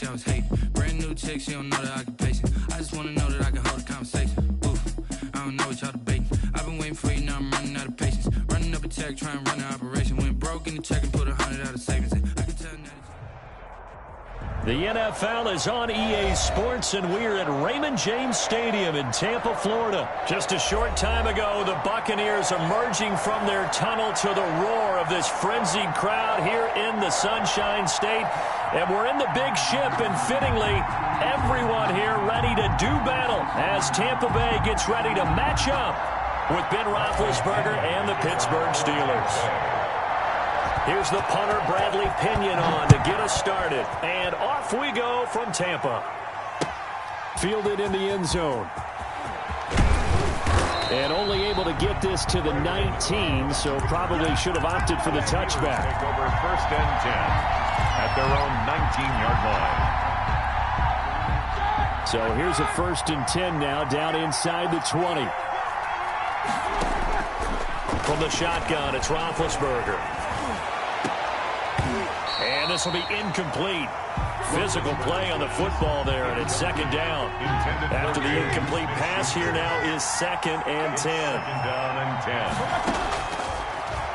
I was hating. Brand new chick, she don't know the occupation. I just wanna know that I can hold a conversation. Oof, I don't know what y'all debating. I've been waiting for you, now I'm running out of patience. Running up a check, trying to run an operation. Went broke in the check and put 100 out of savings in. I can tell now. The NFL is on EA Sports, and we're at Raymond James Stadium in Tampa, Florida. Just a short time ago, the Buccaneers emerging from their tunnel to the roar of this frenzied crowd here in the Sunshine State. And we're in the big ship, and fittingly, everyone here ready to do battle as Tampa Bay gets ready to match up with Ben Roethlisberger and the Pittsburgh Steelers. Here's the punter, Bradley Pinion, on to get us started. And off we go from Tampa. Fielded in the end zone. And only able to get this to the 19, so probably should have opted for the touchback. Take over 1st and 10 at their own 19-yard line. So here's a 1st and 10 now, down inside the 20. From the shotgun, it's Roethlisberger. And this will be incomplete. Physical play on the football there, and it's 2nd down. After the incomplete pass, here now is 2nd and 10. 2nd down and 10.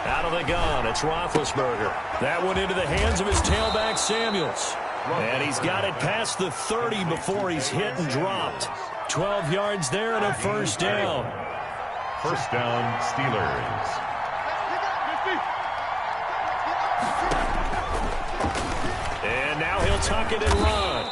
Out of the gun, it's Roethlisberger. That one into the hands of his tailback, Samuels. And he's got it past the 30 before he's hit and dropped. 12 yards there and a 1st down. 1st down, Steelers. And now he'll tuck it and run.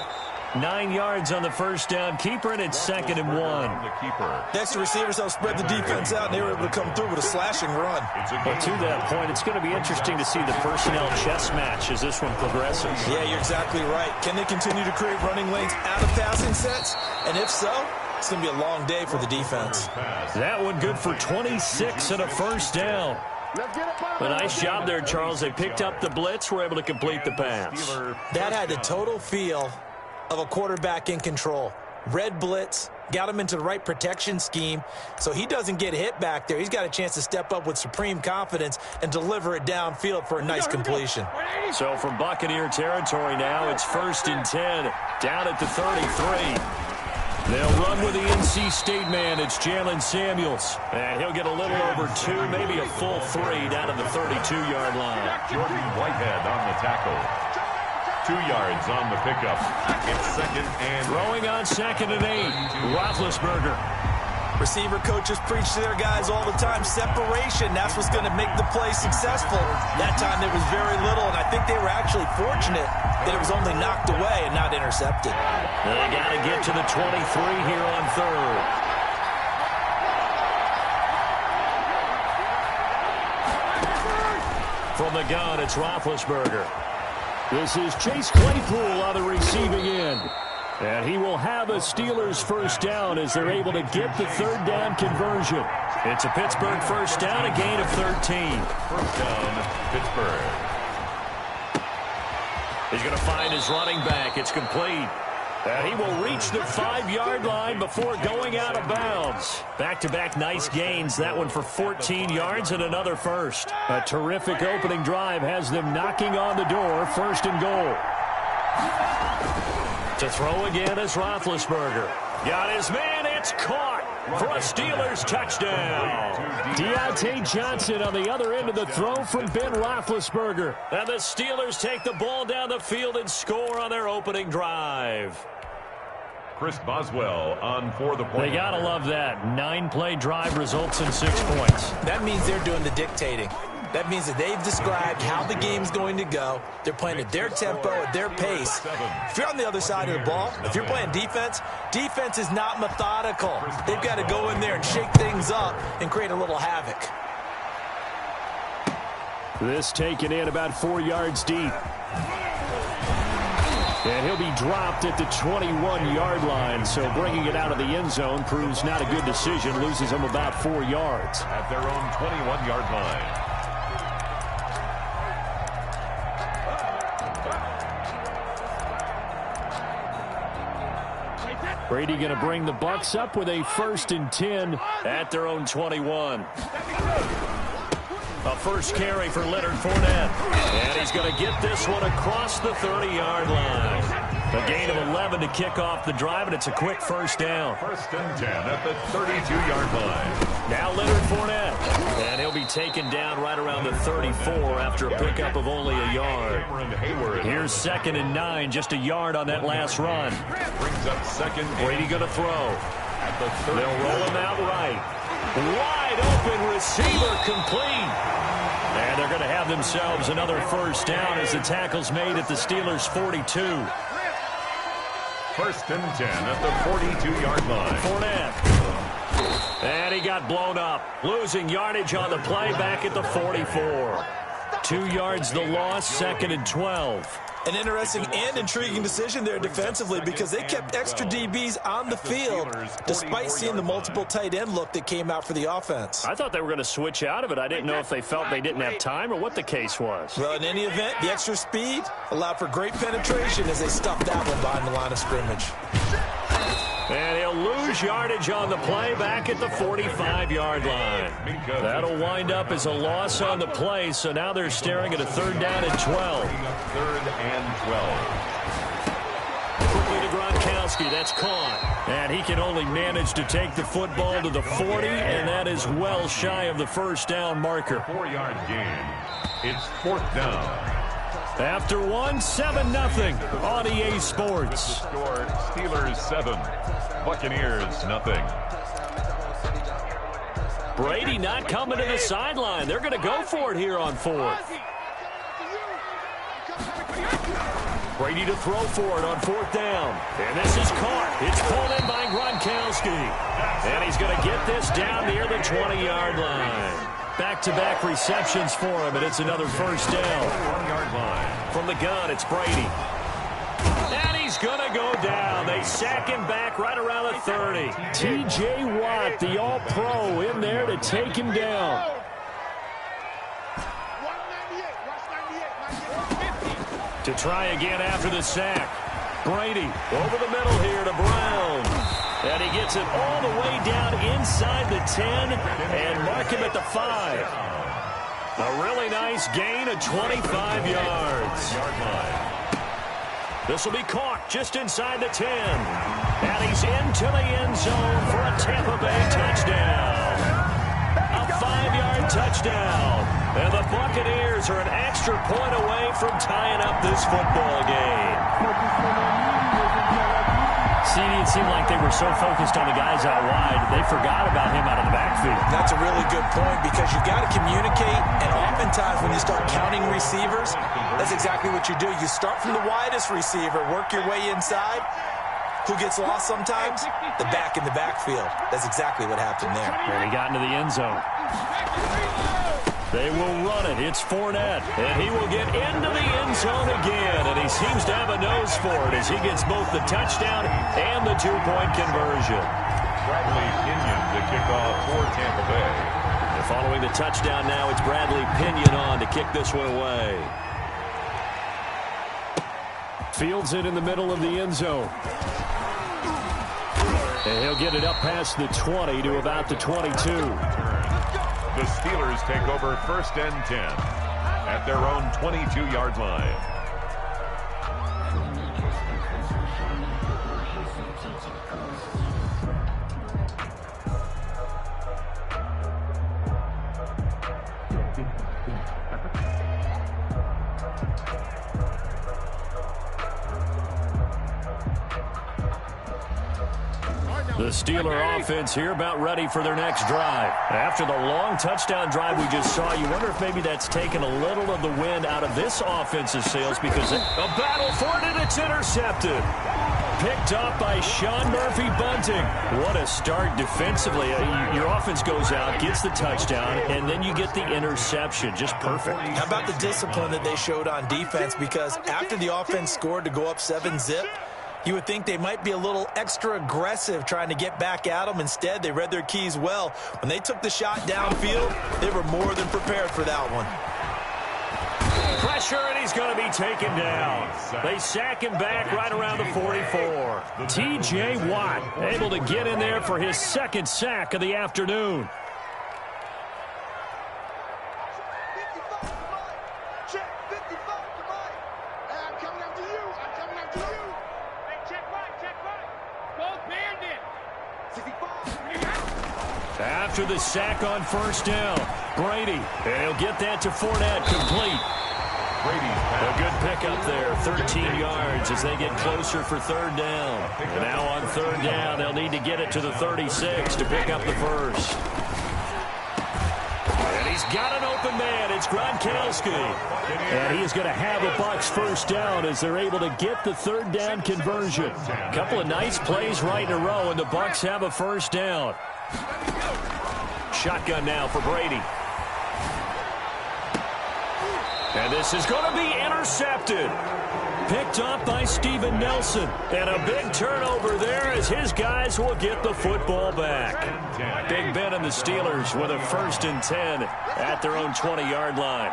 9 yards on the 1st down. Keeper, and it's 2nd and 1. The keeper. Next, the receivers helped spread the defense out, and they were able to come through with a slashing run. But to that point, it's going to be interesting to see the personnel chess match as this one progresses. Yeah, you're exactly right. Can they continue to create running lanes out of passing sets? And if so, it's going to be a long day for the defense. That one good for 26 and a 1st down. A nice job there, Charles. They picked up the blitz, were able to complete the pass. That had the total feel of a quarterback in control. Red blitz, got him into the right protection scheme, so he doesn't get hit back there. He's got a chance to step up with supreme confidence and deliver it downfield for a nice completion. So from Buccaneer territory now, it's 1st and 10, down at the 33. They'll run with the NC State man. It's Jalen Samuels. And he'll get a little over 2, maybe a full 3 down to the 32-yard line. Jordan Whitehead on the tackle. 2 yards on the pickup. It's 2nd and... Throwing on 2nd and 8. Roethlisberger. Receiver coaches preach to their guys all the time. Separation, that's what's going to make the play successful. That time there was very little, and I think they were actually fortunate that it was only knocked away and not intercepted. They got to get to the 23 here on 3rd. From the gun, it's Roethlisberger. This is Chase Claypool on the receiving end. And he will have a Steelers 1st down as they're able to get the 3rd down conversion. It's a Pittsburgh 1st down, a gain of 13. 1st down, Pittsburgh. He's going to find his running back. It's complete. And he will reach the 5-yard line before going out of bounds. Back-to-back nice gains. That one for 14 yards and another 1st. A terrific opening drive has them knocking on the door. 1st and goal. To throw again is Roethlisberger. Got his man. It's caught for a Steelers touchdown. Deontay Johnson on the other end of the throw from Ben Roethlisberger. And the Steelers take the ball down the field and score on their opening drive. Chris Boswell on for the point. They got to love that. 9-play drive results in 6 points. That means they're doing the dictating. That means that they've described how the game's going to go. They're playing at their tempo, at their pace. If you're on the other side of the ball, if you're playing defense, defense is not methodical. They've got to go in there and shake things up and create a little havoc. This taken in about 4 yards deep. And he'll be dropped at the 21-yard line, so bringing it out of the end zone proves not a good decision. Loses him about 4 yards. At their own 21-yard line. Brady going to bring the Bucs up with a 1st and 10 at their own 21. A first carry for Leonard Fournette. And he's going to get this one across the 30-yard line. A gain of 11 to kick off the drive, and it's a quick first down. First and 10 at the 32-yard line. Now Leonard Fournette, and he'll be taken down right around the 34 after a pickup of only a yard. Here's 2nd and 9, just a yard on that last run. Brings up second. Brady going to throw. At the 30. They'll roll him out right. Wide open receiver complete. And they're going to have themselves another first down as the tackle's made at the Steelers' 42. First and 10 at the 42-yard line. Fournette. And he got blown up. Losing yardage on the play back at the 44. 2 yards the loss, 2nd and 12. An interesting and intriguing decision there defensively because they kept extra DBs on the field despite seeing the multiple tight end look that came out for the offense. I thought they were going to switch out of it. I didn't know if they felt they didn't have time or what the case was. Well, in any event, the extra speed allowed for great penetration as they stuffed that one behind the line of scrimmage. And he'll lose yardage on the play back at the 45-yard line. That'll wind up as a loss on the play, so now they're staring at a 3rd down and 12. 3rd and 12. Quickly to Gronkowski, that's caught. And he can only manage to take the football to the 40, and that is well shy of the first down marker. 4-yard gain. It's 4th down. After 1, 7-0 on EA Sports. The score, Steelers 7, Buccaneers 0. Brady not coming to the sideline. They're going to go for it here on 4th. Brady to throw for it on 4th down. And this is caught. It's pulled in by Gronkowski. And he's going to get this down near the 20-yard line. Back-to-back receptions for him, and it's another first down. 1-yard line. From the gun, it's Brady. And he's going to go down. They sack him back right around the 30. T.J. Watt, the all-pro, in there to take him down. To try again after the sack. Brady over the middle here to Brown. And he gets it all the way down inside the 10 and mark him at the 5. A really nice gain of 25 yards. This will be caught just inside the 10. And he's into the end zone for a Tampa Bay touchdown. A 5-yard touchdown. And the Buccaneers are an extra point away from tying up this football game. CD, it seemed like they were so focused on the guys out wide, they forgot about him out of the backfield. That's a really good point because you got to communicate, and oftentimes when you start counting receivers, that's exactly what you do. You start from the widest receiver, work your way inside. Who gets lost sometimes? The back in the backfield. That's exactly what happened there. And he got into the end zone. They will run it. It's Fournette. And he will get into the end zone again. And he seems to have a nose for it as he gets both the touchdown and the 2-point conversion. Bradley Pinion to kick off for Tampa Bay. And following the touchdown now, it's Bradley Pinion on to kick this one away. Fields it in the middle of the end zone. And he'll get it up past the 20 to about the 22. The Steelers take over 1st and 10 at their own 22-yard line. The Steeler offense here about ready for their next drive. After the long touchdown drive we just saw, you wonder if maybe that's taken a little of the wind out of this offense's sails because a battle for it and it's intercepted. Picked up by Sean Murphy-Bunting. What a start defensively. Your offense goes out, gets the touchdown, and then you get the interception. Just perfect. How about the discipline that they showed on defense? Because after the offense scored to go up 7-zip, you would think they might be a little extra aggressive trying to get back at them. Instead, they read their keys well. When they took the shot downfield, they were more than prepared for that one. Pressure, and he's going to be taken down. They sack him back right around the 44. T.J. Watt able to get in there for his 2nd sack of the afternoon. After the sack on first down, Brady, and he'll get that to Fournette, complete. A good pickup there, 13 yards as they get closer for third down. And now on third down, they'll need to get it to the 36 to pick up the first. And he's got an open man. It's Gronkowski. And he is going to have a Bucs first down as they're able to get the third down conversion. A couple of nice plays right in a row, and the Bucs have a first down. Shotgun now for Brady. And this is going to be intercepted. Picked up by Steven Nelson. And a big turnover there as his guys will get the football back. Big Ben and the Steelers with a 1st and 10 at their own 20-yard line.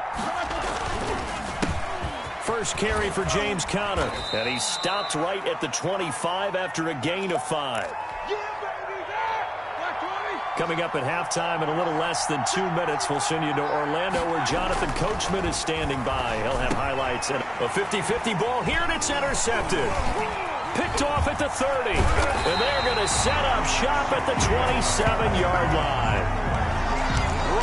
First carry for James Conner. And he stopped right at the 25 after a gain of 5. Coming up at halftime in a little less than 2 minutes, we'll send you to Orlando where Jonathan Coachman is standing by. He'll have highlights. And a 50-50 ball here, and it's intercepted. Picked off at the 30. And they're going to set up shop at the 27-yard line.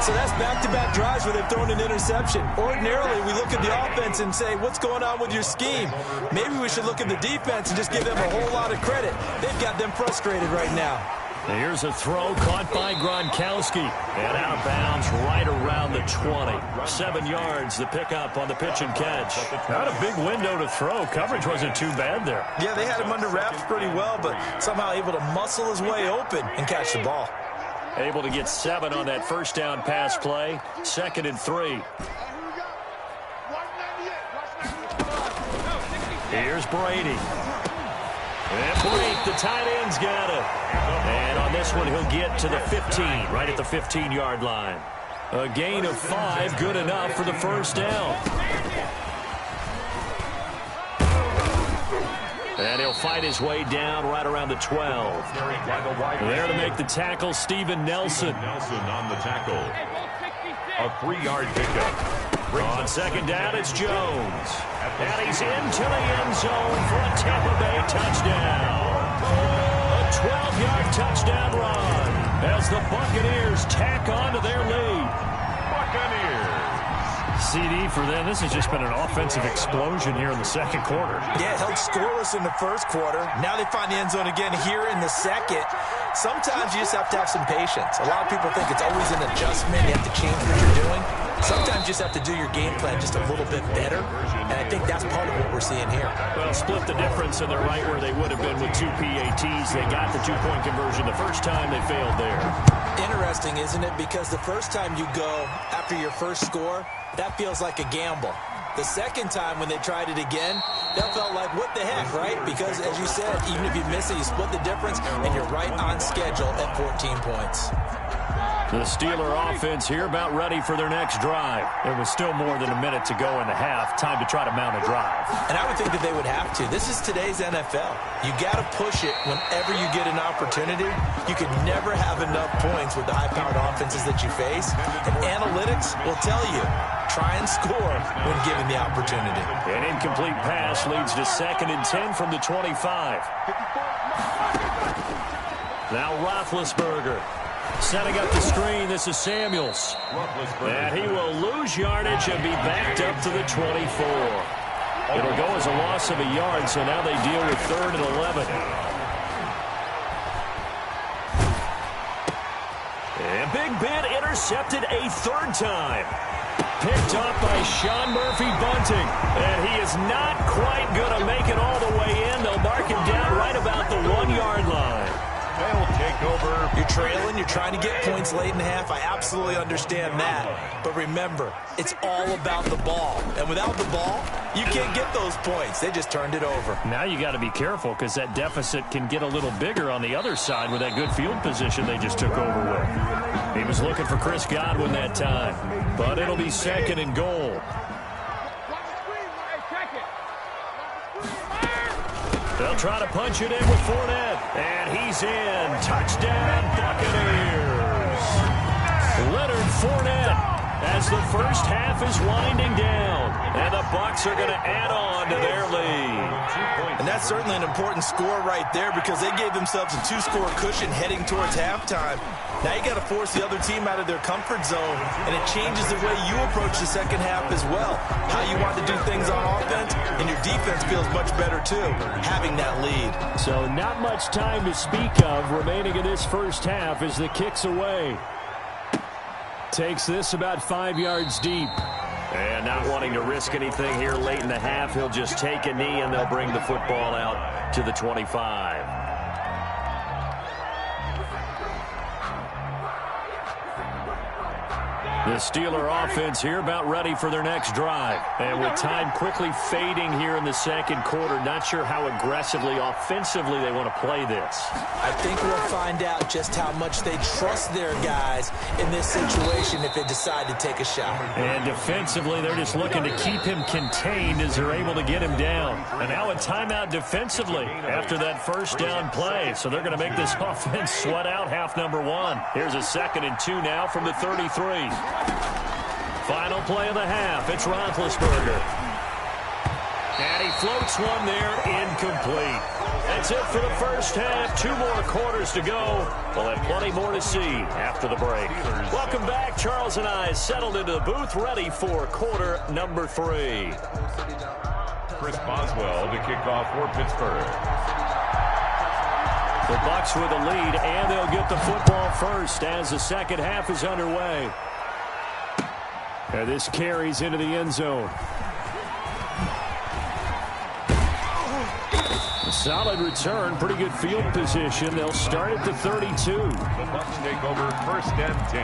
So that's back-to-back drives where they've thrown an interception. Ordinarily, we look at the offense and say, what's going on with your scheme? Maybe we should look at the defense and just give them a whole lot of credit. They've got them frustrated right now. Here's a throw caught by Gronkowski. And out of bounds right around the 20. 7 yards, the pickup on the pitch and catch. Not a big window to throw. Coverage wasn't too bad there. Yeah, they had him under wraps pretty well, but somehow able to muscle his way open and catch the ball. Able to get 7 on that first down pass play. 2nd and 3. Here's Brady. And Brady, the tight end's got it. And on this one, he'll get to the 15, right at the 15-yard line. A gain of 5, good enough for the first down. And he'll fight his way down right around the 12. There to make the tackle, Steven Nelson. Nelson on the tackle. A 3-yard pickup. On second down, it's Jones. And he's into the end zone for a Tampa Bay touchdown. A 12-yard touchdown run as the Buccaneers tack on to their lead. Buccaneers. CD for them. This has just been an offensive explosion here in the second quarter. Yeah, held scoreless in the first quarter. Now they find the end zone again here in the second. Sometimes you just have to have some patience. A lot of people think it's always an adjustment. You have to change what you're doing. Sometimes you just have to do your game plan just a little bit better, and I think that's part of what we're seeing here. Well, split the difference, and they're right where they would have been with 2 PATs. They got the 2-point conversion the first time. They failed there. Interesting, isn't it? Because the first time you go after your first score, that feels like a gamble. The second time when they tried it again, that felt like, what the heck, right? Because, as you said, even if you miss it, you split the difference, and you're right on schedule at 14 points. The Steeler offense here about ready for their next drive. There was still more than a minute to go in the half. Time to try to mount a drive. And I would think that they would have to. This is today's NFL. You got to push it whenever you get an opportunity. You can never have enough points with the high-powered offenses that you face. And analytics will tell you, try and score when given the opportunity. An incomplete pass leads to 2nd and 10 from the 25. Now Roethlisberger. Setting up the screen, this is Samuels. And he will lose yardage and be backed up to the 24. It'll go as a loss of a yard, so now they deal with 3rd and 11. And Big Ben intercepted a 3rd time. Picked up by Sean Murphy-Bunting. And he is not quite going to make it all the way in. They'll mark him down right about the 1-yard line. They'll take over. You're trailing. You're trying to get points late in the half. I absolutely understand that. But remember, it's all about the ball. And without the ball, you can't get those points. They just turned it over. Now you got to be careful because that deficit can get a little bigger on the other side with that good field position they just took over with. He was looking for Chris Godwin that time. But it'll be 2nd and goal. They'll try to punch it in with Fournette. And he's in. Touchdown, Buccaneers. Leonard Fournette. as the first half is winding down. And the Bucs are going to add on to their lead. And that's certainly an important score right there because they gave themselves a 2-score cushion heading towards halftime. Now you got to force the other team out of their comfort zone, and it changes the way you approach the second half as well. How you want to do things on offense, and your defense feels much better too, having that lead. So not much time to speak of remaining in this first half as the kick's away. Takes this about 5 yards deep. And not wanting to risk anything here late in the half, he'll just take a knee and they'll bring the football out to the 25. The Steeler offense here about ready for their next drive. And with time quickly fading here in the second quarter, not sure how aggressively, offensively they want to play this. I think we'll find out just how much they trust their guys in this situation if they decide to take a shot. And defensively, they're just looking to keep him contained as they're able to get him down. And now a timeout defensively after that first down play. So they're going to make this offense sweat out half number one. Here's a 2nd and 2 now from the 33. Final play of the half. It's Roethlisberger. And he floats one there, incomplete. That's it for the first half. 2 more quarters to go. We'll have plenty more to see after the break. Welcome back. Charles and I settled into the booth, ready for quarter number 3. Chris Boswell to kick off for Pittsburgh. The Bucs with the lead, and they'll get the football first as the second half is underway. And this carries into the end zone. A solid return, pretty good field position. They'll start at the 32. The Bucs take over 1st and 10.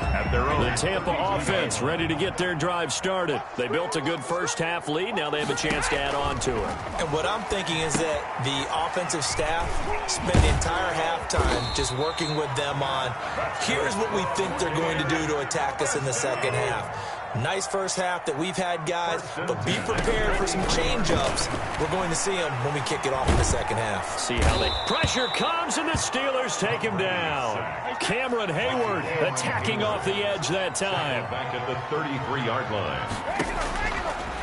At their own. The Tampa offense ready to get their drive started. They built a good first half lead. Now they have a chance to add on to it. And what I'm thinking is that the offensive staff spent the entire halftime just working with them on, here's what we think they're going to do to attack us in the second half. Nice first half that we've had, guys, but be prepared for some change-ups. We're going to see them when we kick it off in the second half. See how the pressure comes, and the Steelers take him down. Cameron Hayward attacking off the edge that time. Back at the 33-yard line.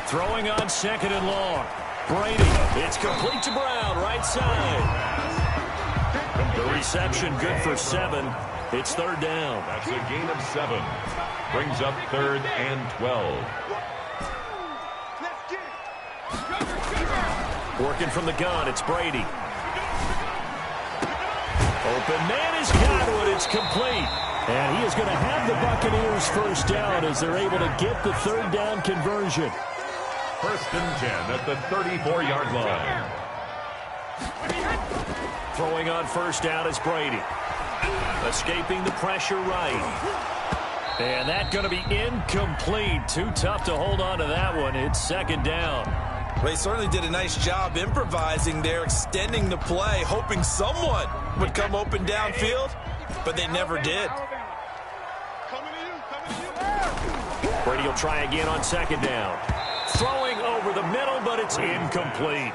Throwing on 2nd and long. Brady, it's complete to Brown, right side. The reception good for 7. It's 3rd down. That's a gain of 7. Brings up 3rd and 12. Working from the gun, it's Brady. Open man is Godwin, it's complete. And he is going to have the Buccaneers first down as they're able to get the 3rd down conversion. 1st and 10 at the 34-yard line. Throwing on 1st down is Brady. Escaping the pressure right. And that's going to be incomplete. Too tough to hold on to that one. It's 2nd down. Well, they certainly did a nice job improvising there, extending the play, hoping someone would come open downfield, but they never did. Brady will try again on 2nd down. Throwing over the middle, but it's incomplete.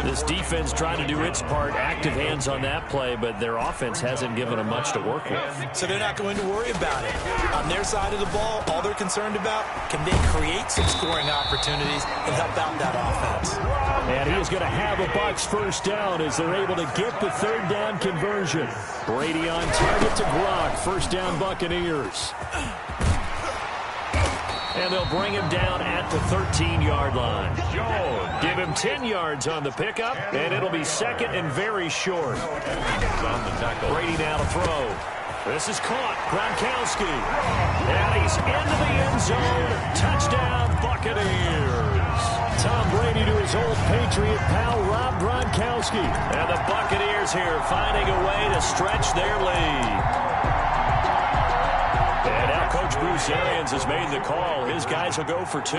This defense trying to do its part. Active hands on that play, but their offense hasn't given them much to work with. So they're not going to worry about it. On their side of the ball, all they're concerned about, can they create some scoring opportunities and help out that offense? And he is going to have a Bucs first down as they're able to get the 3rd down conversion. Brady on target to Gronk. 1st down Buccaneers. And they'll bring him down at the 13-yard line. Give him 10 yards on the pickup, and it'll be 2nd and very short. Brady now to throw. This is caught. Gronkowski. And he's into the end zone. Touchdown, Buccaneers. Tom Brady to his old Patriot pal, Rob Gronkowski. And the Buccaneers here finding a way to stretch their lead. And now Coach Bruce Arians has made the call. His guys will go for 2.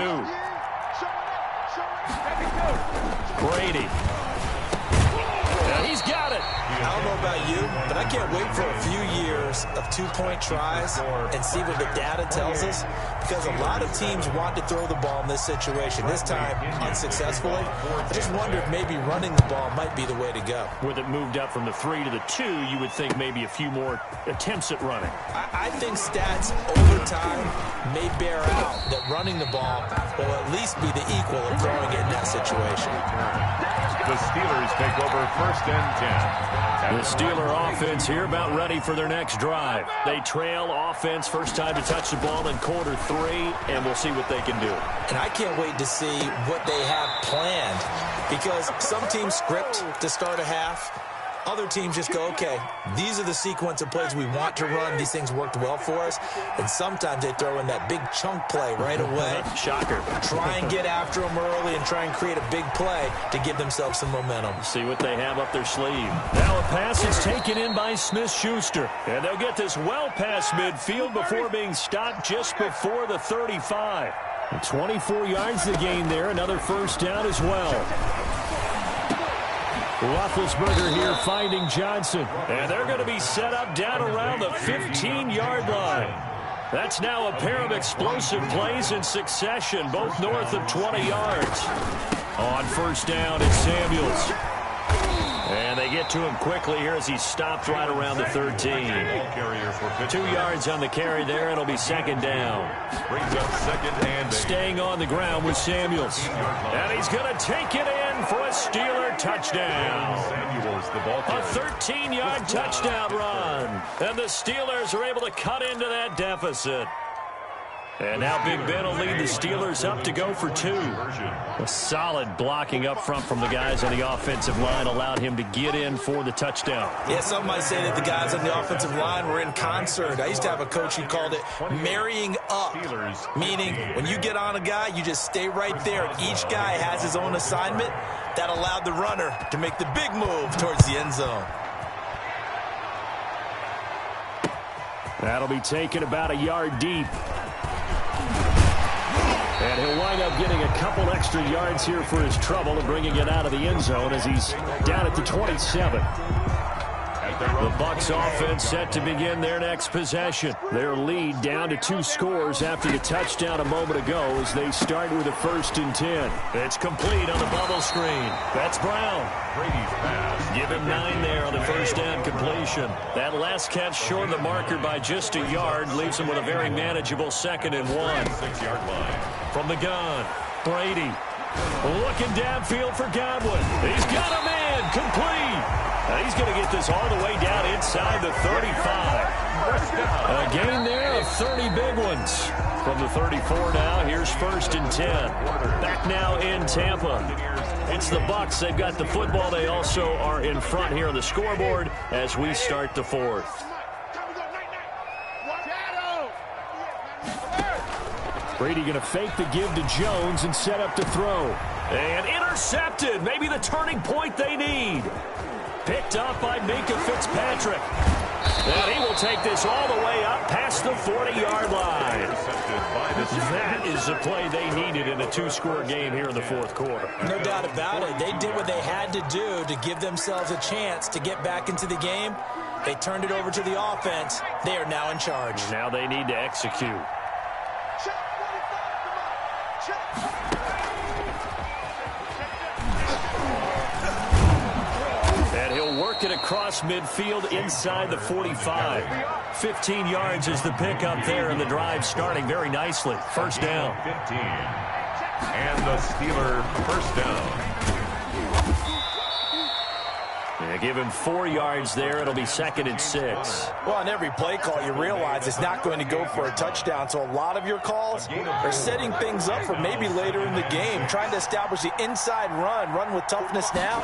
Brady. Now he's got it. I don't know about you, but I can't wait for a few years of two-point tries and see what the data tells us, because a lot of teams want to throw the ball in this situation. This time, unsuccessfully. I just wonder if maybe running the ball might be the way to go. With it moved up from the 3 to the 2, you would think maybe a few more attempts at running. I think stats over time may bear out that running the ball will at least be the equal of throwing it in that situation. The Steelers take over 1st and 10. The Steeler offense here about ready for their next drive. They trail offense, first time to touch the ball in quarter 3, and we'll see what they can do. And I can't wait to see what they have planned, because some teams script to start a half. Other teams just go, okay, these are the sequence of plays we want to run. These things worked well for us. And sometimes they throw in that big chunk play right away. Shocker. Try and get after them early and try and create a big play to give themselves some momentum. See what they have up their sleeve. Now a pass is taken in by Smith-Schuster. And they'll get this well past midfield before being stopped just before the 35. 24 yards to gain there. Another first down as well. Roethlisberger here finding Johnson. And they're going to be set up down around the 15-yard line. That's now a pair of explosive plays in succession, both north of 20 yards. On first down, it's Samuels. And they get to him quickly here as he stopped right around the 13. 2 yards on the carry there. It'll be second down. Brings up 2nd and 8. Staying on the ground with Samuels. And he's going to take it in for a Steeler touchdown. Samuels, the ball carrier. A 13-yard touchdown run. And the Steelers are able to cut into that deficit. And now Big Ben will lead the Steelers up to go for 2. A solid blocking up front from the guys on the offensive line allowed him to get in for the touchdown. Yeah, some might say that the guys on the offensive line were in concert. I used to have a coach who called it marrying up, meaning when you get on a guy, you just stay right there, and each guy has his own assignment. That allowed the runner to make the big move towards the end zone. That'll be taken about a yard deep. And he'll wind up getting a couple extra yards here for his trouble and bringing it out of the end zone as he's down at the 27. The Bucs offense set to begin their next possession. Their lead down to 2 scores after the touchdown a moment ago as they start with a 1st and 10. It's complete on the bubble screen. That's Brown. Brady's pass. Give him 9 there on the first down completion. That last catch short of the marker by just a yard leaves him with a very manageable 2nd and 1. 6-yard line. From the gun, Brady looking downfield for Godwin. He's got him in, complete. Now he's going to get this all the way down inside the 35. A gain there of 30 big ones. From the 34 now, here's 1st and 10. Back now in Tampa. It's the Bucs. They've got the football. They also are in front here on the scoreboard as we start the 4th. Brady going to fake the give to Jones and set up to throw. And intercepted. Maybe the turning point they need. Picked up by Minkah Fitzpatrick. And he will take this all the way up past the 40-yard line. That is the play they needed in a 2-score game here in the 4th quarter. No doubt about it. They did what they had to do to give themselves a chance to get back into the game. They turned it over to the offense. They are now in charge. Now they need to execute. And he'll work it across midfield inside the 45. 15 yards is the pickup there, and the drive starting very nicely. First down. 15. And the Steeler first down. Yeah, give him 4 yards there. It'll be 2nd and 6. Well, on every play call, you realize it's not going to go for a touchdown. So a lot of your calls are setting things up for maybe later in the game, trying to establish the inside run with toughness now,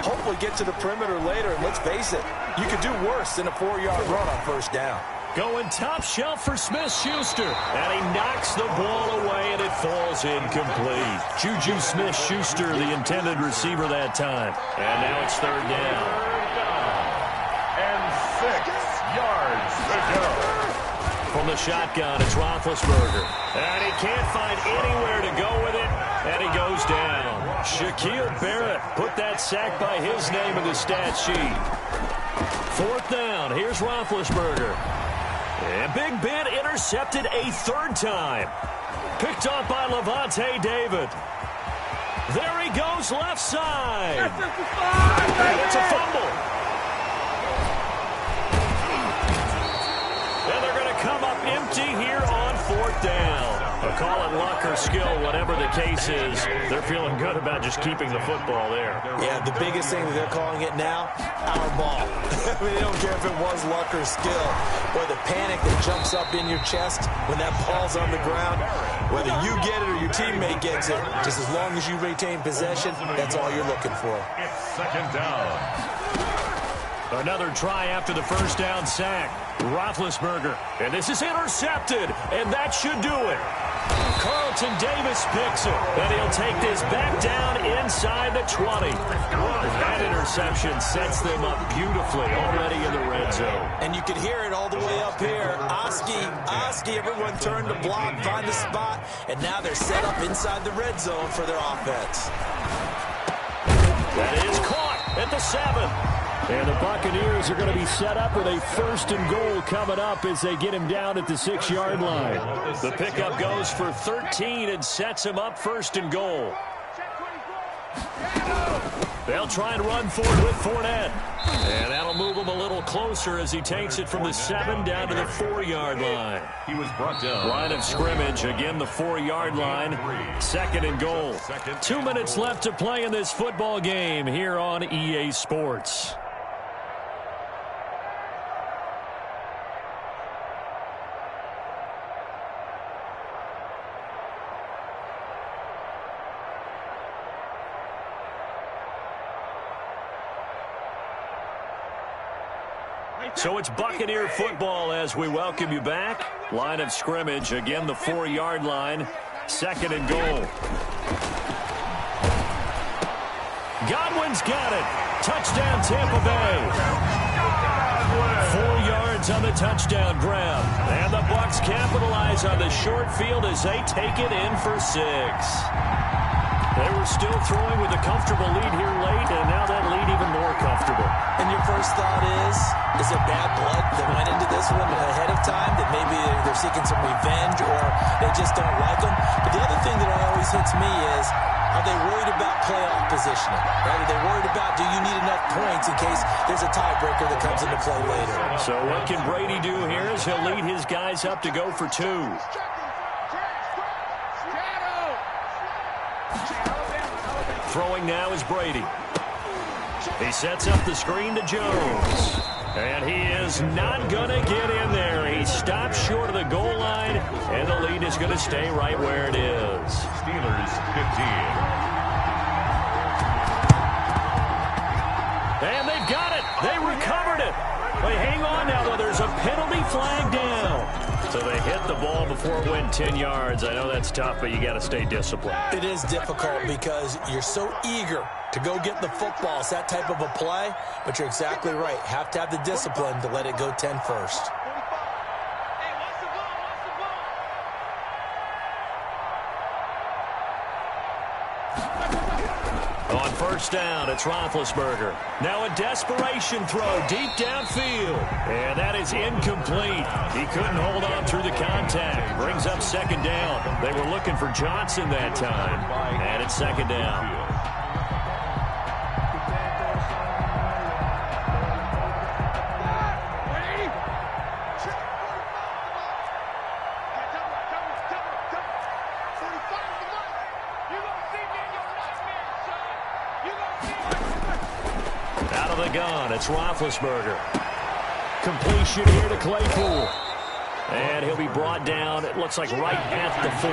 hopefully get to the perimeter later. And let's face it, you could do worse than a 4-yard run on first down. Going top shelf for Smith-Schuster. And he knocks the ball away, and it falls incomplete. Juju Smith-Schuster, the intended receiver that time. And now it's 3rd down. And 6 yards to go. From the shotgun, it's Roethlisberger. And he can't find anywhere to go with it, and he goes down. Shaquille Barrett put that sack by his name in the stat sheet. 4th down, here's Roethlisberger. And Big Ben intercepted a 3rd time. Picked off by Lavonte David. There he goes, left side. And it's a fumble. And they're going to come up empty here on 4th down. They'll call it luck or skill, whatever the case is. They're feeling good about just keeping the football there. Yeah, the biggest thing that they're calling it now, our ball. I mean, they don't care if it was luck or skill. Or the panic that jumps up in your chest when that ball's on the ground. Whether you get it or your teammate gets it, just as long as you retain possession, that's all you're looking for. It's 2nd down. Another try after the 1st down sack. Roethlisberger. And this is intercepted. And that should do it. Carlton Davis picks it. And he'll take this back down inside the 20. That interception sets them up beautifully already in the red zone. And you can hear it all the way up here. Oski, everyone turned to block, find a spot. And now they're set up inside the red zone for their offense. That is caught at the 7. And the Buccaneers are going to be set up with a 1st and goal coming up as they get him down at the 6-yard line. The pickup goes for 13 and sets him up 1st and goal. They'll try and run for it with Fournette. And that'll move him a little closer as he takes it from the 7 down to the 4-yard line. He was brought down. Line of scrimmage, again the 4-yard line. 2nd and goal. 2 minutes left to play in this football game here on EA Sports. So it's Buccaneer football as we welcome you back. Line of scrimmage, again the 4-yard line. 2nd and goal. Godwin's got it. Touchdown Tampa Bay. 4 yards on the touchdown grab. And the Bucs capitalize on the short field as they take it in for 6. They were still throwing with a comfortable lead here late, and now that lead even more comfortable. And your first thought is it bad blood that went into this one ahead of time, that maybe they're seeking some revenge or they just don't like them? But the other thing that always hits me is, are they worried about playoff positioning? Right? Are they worried about, do you need enough points in case there's a tiebreaker that comes into play later? So what can Brady do here is he'll lead his guys up to go for 2. Throwing now is Brady. He sets up the screen to Jones. And he is not going to get in there. He stops short of the goal line, and the lead is going to stay right where it is. Steelers 15. And they've got it. They recovered it. They hang on now, though. There's a penalty flag down. So they hit the ball before it went 10 yards. I know that's tough, but you got to stay disciplined. It is difficult because you're so eager to go get the football. It's that type of a play, but you're exactly right. Have to have the discipline to let it go 10 first. On 1st down, it's Roethlisberger. Now a desperation throw deep downfield. And that is incomplete. He couldn't hold on through the contact. Brings up 2nd down. They were looking for Johnson that time. And it's 2nd down. Gun. It's Roethlisberger. Completion here to Claypool. And he'll be brought down, it looks like right at the 40.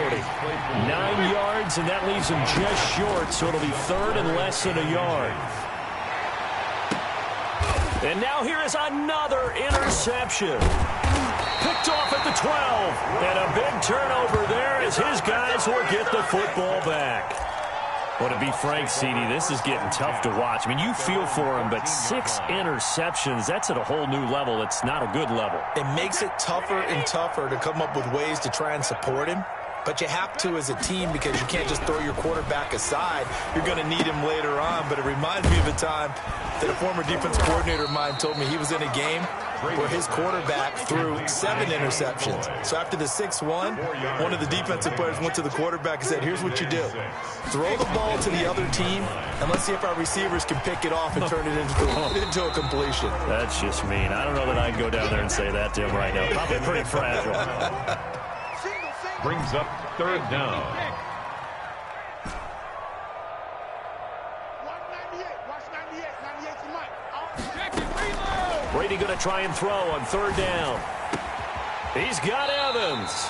9 yards, and that leaves him just short, so it'll be 3rd and less than a yard. And now here is another interception. Picked off at the 12. And a big turnover there as his guys will get the football back. Well, to be frank, CD, this is getting tough to watch. I mean, you feel for him, but 6 interceptions, that's at a whole new level. It's not a good level. It makes it tougher and tougher to come up with ways to try and support him. But you have to as a team because you can't just throw your quarterback aside. You're going to need him later on. But it reminds me of a time that a former defense coordinator of mine told me he was in a game where his quarterback threw 7 interceptions. So after the 6-1, one of the defensive players went to the quarterback and said, here's what you do. Throw the ball to the other team, and let's see if our receivers can pick it off and turn it into a completion. That's just mean. I don't know that I can go down there and say that to him right now. Probably pretty fragile. Brings up 3rd down. Brady going to try and throw on 3rd down. He's got Evans.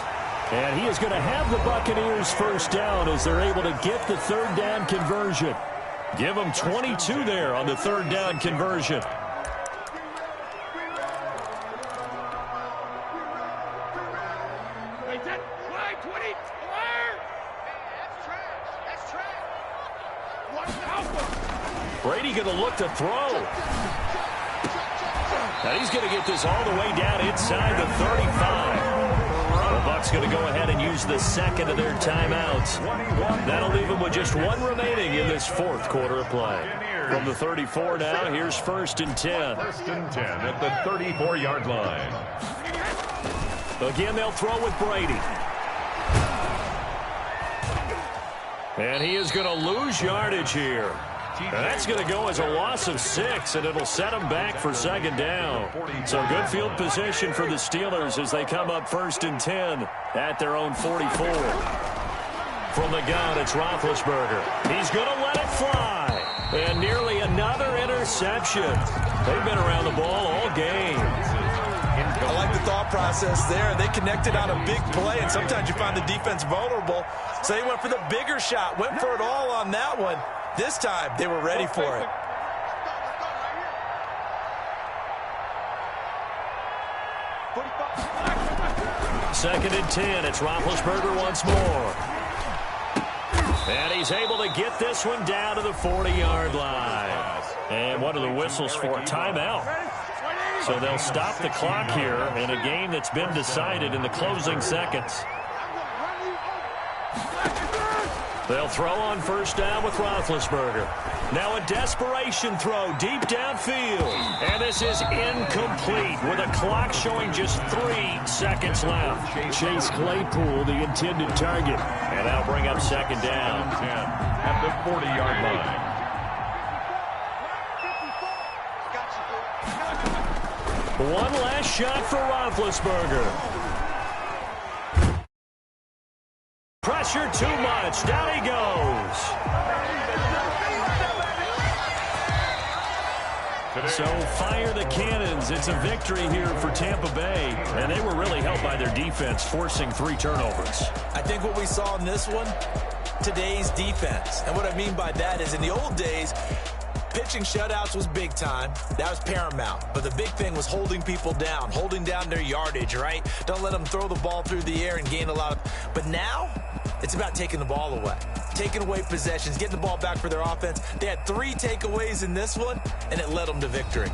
And he is going to have the Buccaneers 1st down as they're able to get the 3rd down conversion. Give them 22 there on the 3rd down conversion. Brady going to look to throw. And he's going to get this all the way down inside the 35. The Bucs going to go ahead and use the 2nd of their timeouts. That'll leave them with just 1 remaining in this 4th quarter of play. From the 34 now, here's 1st and 10. 1st and 10 at the 34-yard line. Again, they'll throw with Brady. And he is going to lose yardage here. And that's going to go as a loss of 6, and it'll set them back for 2nd down. So good field position for the Steelers as they come up 1st and 10 at their own 44. From the gun, it's Roethlisberger. He's going to let it fly. And nearly another interception. They've been around the ball all game. I like the thought process there. They connected on a big play, and sometimes you find the defense vulnerable. So they went for the bigger shot, went for it all on that one. This time, they were ready for it. Second and 10. It's Roethlisberger once more. And he's able to get this one down to the 40-yard line. And what are the whistles for? Timeout. So they'll stop the clock here in a game that's been decided in the closing seconds. They'll throw on 1st down with Roethlisberger. Now a desperation throw deep downfield. And this is incomplete with a clock showing just 3 seconds left. Chase Claypool, the intended target. And that'll bring up 2nd down. 10 at the 40-yard line. One last shot for Roethlisberger. Pressure too much. Down he goes. So fire the cannons. It's a victory here for Tampa Bay. And they were really helped by their defense, forcing 3 turnovers. I think what we saw in this one, today's defense. And what I mean by that is in the old days, pitching shutouts was big time. That was paramount. But the big thing was holding people down, holding down their yardage, right? Don't let them throw the ball through the air and gain a lot of... But now, it's about taking the ball away. Taking away possessions, getting the ball back for their offense. They had 3 takeaways in this one, and it led them to victory.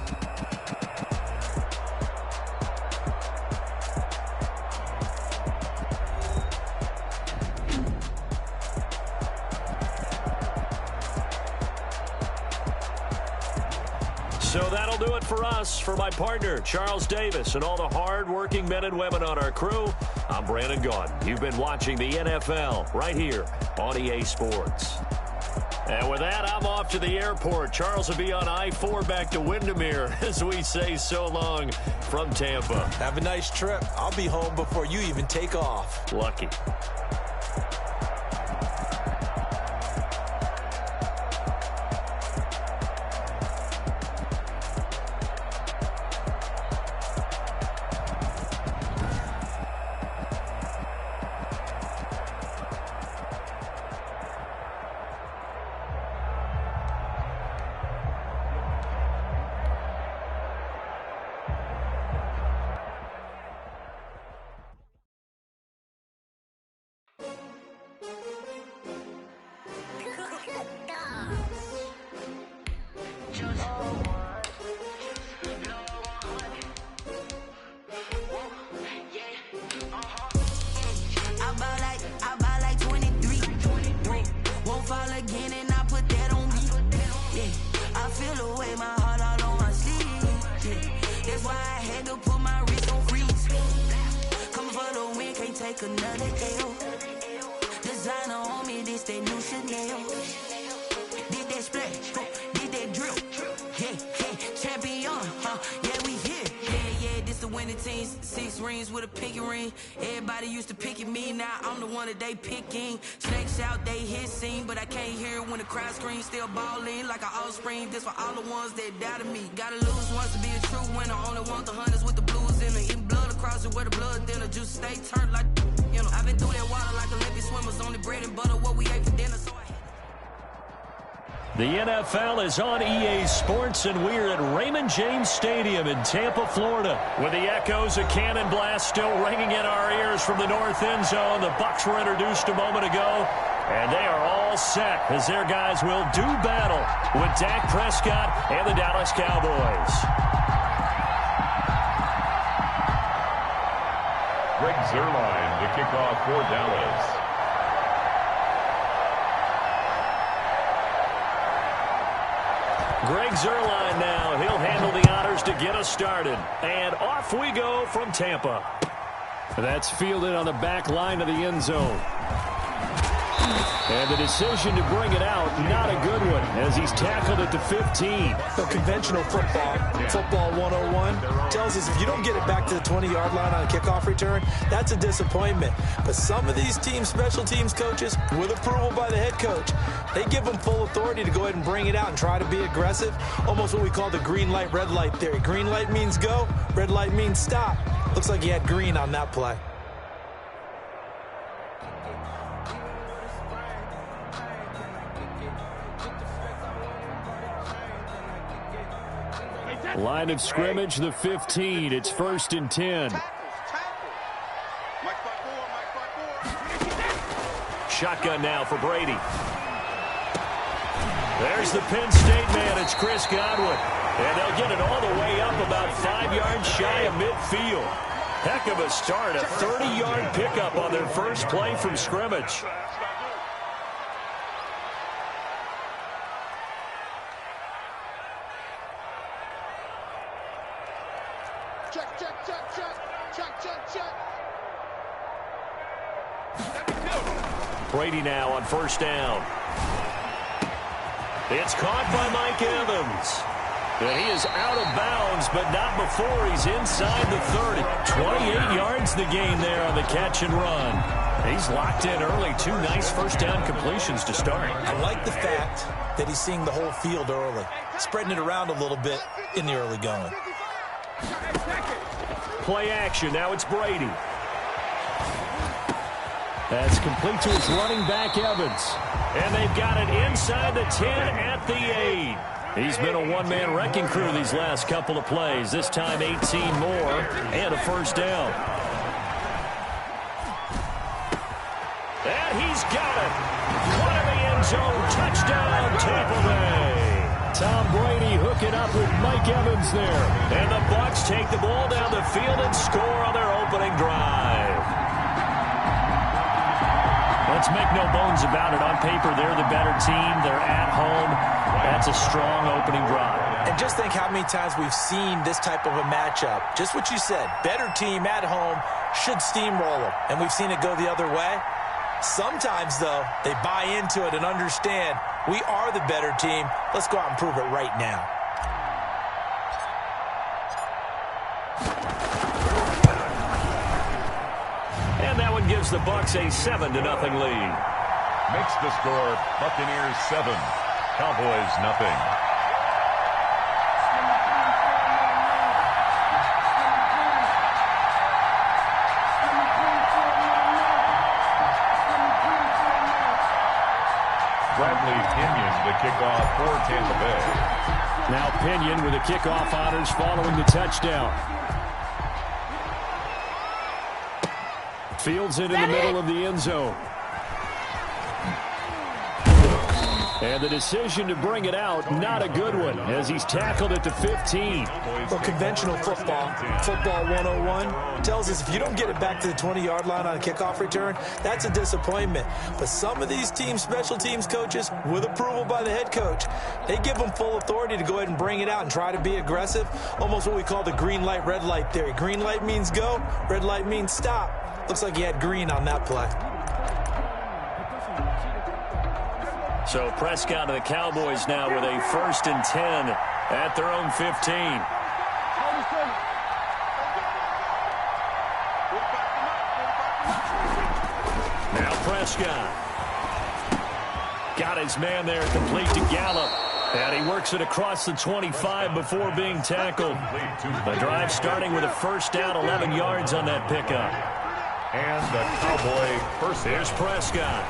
So that'll do it for us. For my partner, Charles Davis, and all the hard-working men and women on our crew, I'm Brandon Gaudin. You've been watching the NFL right here on EA Sports. And with that, I'm off to the airport. Charles will be on I-4 back to Windermere as we say so long from Tampa. Have a nice trip. I'll be home before you even take off. Lucky. take another L. Designer on me, this they new Chanel. Did that splash, did that drill. Yeah, champion, yeah, we here. Yeah, this the winning team. 6 rings with a pinky ring. Everybody used to pick at me, now I'm the one that they picking. Snakes out, they hit scene, but I can't hear it when the crowd screams. Still ballin' like an offspring. This for all the ones that doubted me. Gotta lose once to be a true winner. Only want the hunters with the blues in it. Eating blood across it where the blood thinner. Juice stay turned like, you know. I've been through that water like Olympic swimmers. Only bread and butter, what we ate for dinner, so I The NFL is on EA Sports, and we're at Raymond James Stadium in Tampa, Florida. With the echoes of cannon blast still ringing in our ears from the north end zone. The Bucs were introduced a moment ago, and they are all set as their guys will do battle with Dak Prescott and the Dallas Cowboys. Greg Zuerlein to kick off for Dallas. Greg Zuerlein now. He'll handle the honors to get us started. And off we go from Tampa. That's fielded on the back line of the end zone. And the decision to bring it out, not a good one, as he's tackled at the 15. So conventional football 101, tells us if you don't get it back to the 20-yard line on a kickoff return, that's a disappointment. But some of these teams, special teams coaches, with approval by the head coach, they give them full authority to go ahead and bring it out and try to be aggressive. Almost what we call the green light, red light theory. Green light means go, red light means stop. Looks like he had green on that play. Line of scrimmage, the 15. It's 1st and 10. Shotgun now for Brady. There's the Penn State man. It's Chris Godwin. And they'll get it all the way up about 5 yards shy of midfield. Heck of a start. A 30-yard pickup on their first play from scrimmage. Brady now on 1st down. It's caught by Mike Evans. And he is out of bounds, but not before he's inside the 30. 28 yards the gain there on the catch and run. He's locked in early. 2 nice first down completions to start. I like the fact that he's seeing the whole field early, spreading it around a little bit in the early going. Play action. Now it's Brady. That's complete to his running back, Evans. And they've got it inside the 10 at the 8. He's been a one-man wrecking crew these last couple of plays. This time 18 more and a first down. And he's got it. One in the end zone. Touchdown, Tampa Bay. Tom Brady hooking up with Mike Evans there. And the Bucs take the ball down the field and score on their opening drive. Let's make no bones about it. On paper, they're the better team. They're at home. That's a strong opening drive. And just think how many times we've seen this type of a matchup. Just what you said. Better team at home should steamroll them. And we've seen it go the other way. Sometimes, though, they buy into it and understand we are the better team. Let's go out and prove it right now. And that one gives the Bucs a 7-0 lead. Makes the score Buccaneers 7, Cowboys nothing. Bradley Pinion to kick off for Tampa Bay. Now Pinion with the kickoff honors following the touchdown. Fields it in the middle of the end zone. And the decision to bring it out, not a good one, as he's tackled at the 15. Well, conventional football 101, tells us if you don't get it back to the 20-yard line on a kickoff return, that's a disappointment. But some of these teams, special teams coaches, with approval by the head coach, they give them full authority to go ahead and bring it out and try to be aggressive. Almost what we call the green light, red light theory. Green light means go, red light means stop. Looks like he had green on that play. So Prescott and the Cowboys now with a 1st and 10 at their own 15. Now Prescott. Got his man there complete to Gallup. And he works it across the 25 before being tackled. The drive starting with a 1st down, 11 yards on that pickup. And the Cowboy first. Here's Prescott.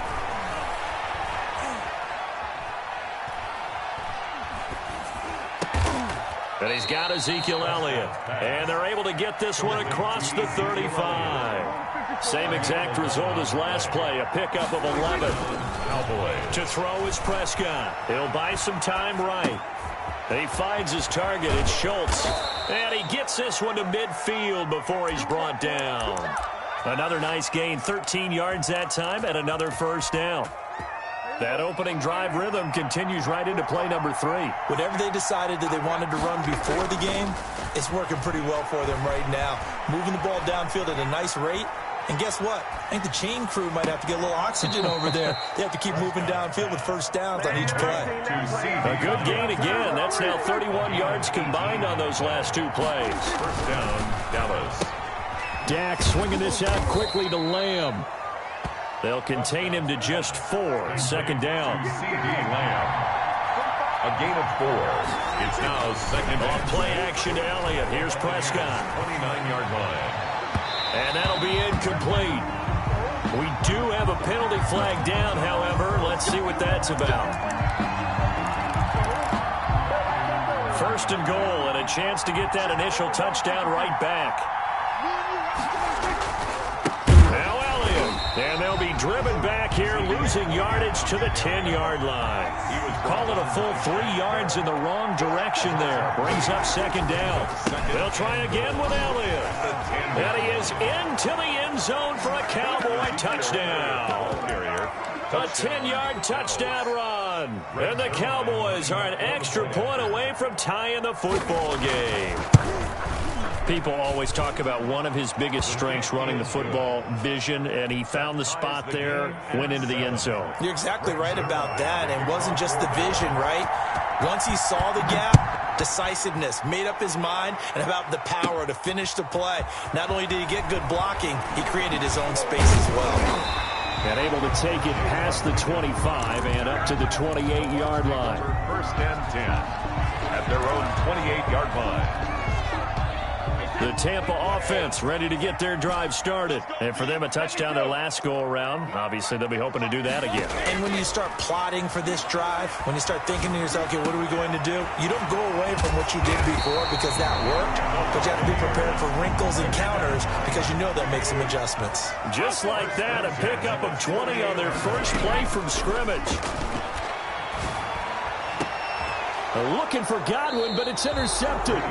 And he's got Ezekiel Elliott. And they're able to get this one across the 35. Same exact result as last play, a pickup of 11. Cowboys. To throw is Prescott. He'll buy some time right. He finds his target. It's Schultz. And he gets this one to midfield before he's brought down. Another nice gain, 13 yards that time, and another 1st down. That opening drive rhythm continues right into play number 3. Whatever they decided that they wanted to run before the game, it's working pretty well for them right now. Moving the ball downfield at a nice rate. And guess what? I think the chain crew might have to get a little oxygen over there. They have to keep moving downfield with 1st downs on each play. A good gain again. That's now 31 yards combined on those last 2 plays. 1st down, Dallas. Dak swinging this out quickly to Lamb. They'll contain him to just 4. 2nd down. CeeDee Lamb. A gain of 4. It's now 2nd down. On play action to Elliott. Here's Prescott. 29-yard line. And that'll be incomplete. We do have a penalty flag down, however. Let's see what that's about. 1st and goal, and a chance to get that initial touchdown right back. Now Elliott. And they'll be driven back here, losing yardage to the 10-yard line. Call it a full 3 yards in the wrong direction there. Brings up 2nd down. They'll try again with Elliott. And he is into the end zone for a Cowboy touchdown. A 10-yard touchdown run. And the Cowboys are an extra point away from tying the football game. People always talk about one of his biggest strengths running the football, vision, and he found the spot there, went into the end zone. You're exactly right about that, and it wasn't just the vision, right? Once he saw the gap, decisiveness, made up his mind, and about the power to finish the play. Not only did he get good blocking, he created his own space as well. And able to take it past the 25 and up to the 28-yard line. 1st and 10 at their own 28-yard line. The Tampa offense ready to get their drive started. And for them, a touchdown their last go-around. Obviously, they'll be hoping to do that again. And when you start plotting for this drive, when you start thinking to yourself, okay, what are we going to do? You don't go away from what you did before because that worked, but you have to be prepared for wrinkles and counters because you know they'll make some adjustments. Just like that, a pickup of 20 on their first play from scrimmage. Looking for Godwin, but it's intercepted.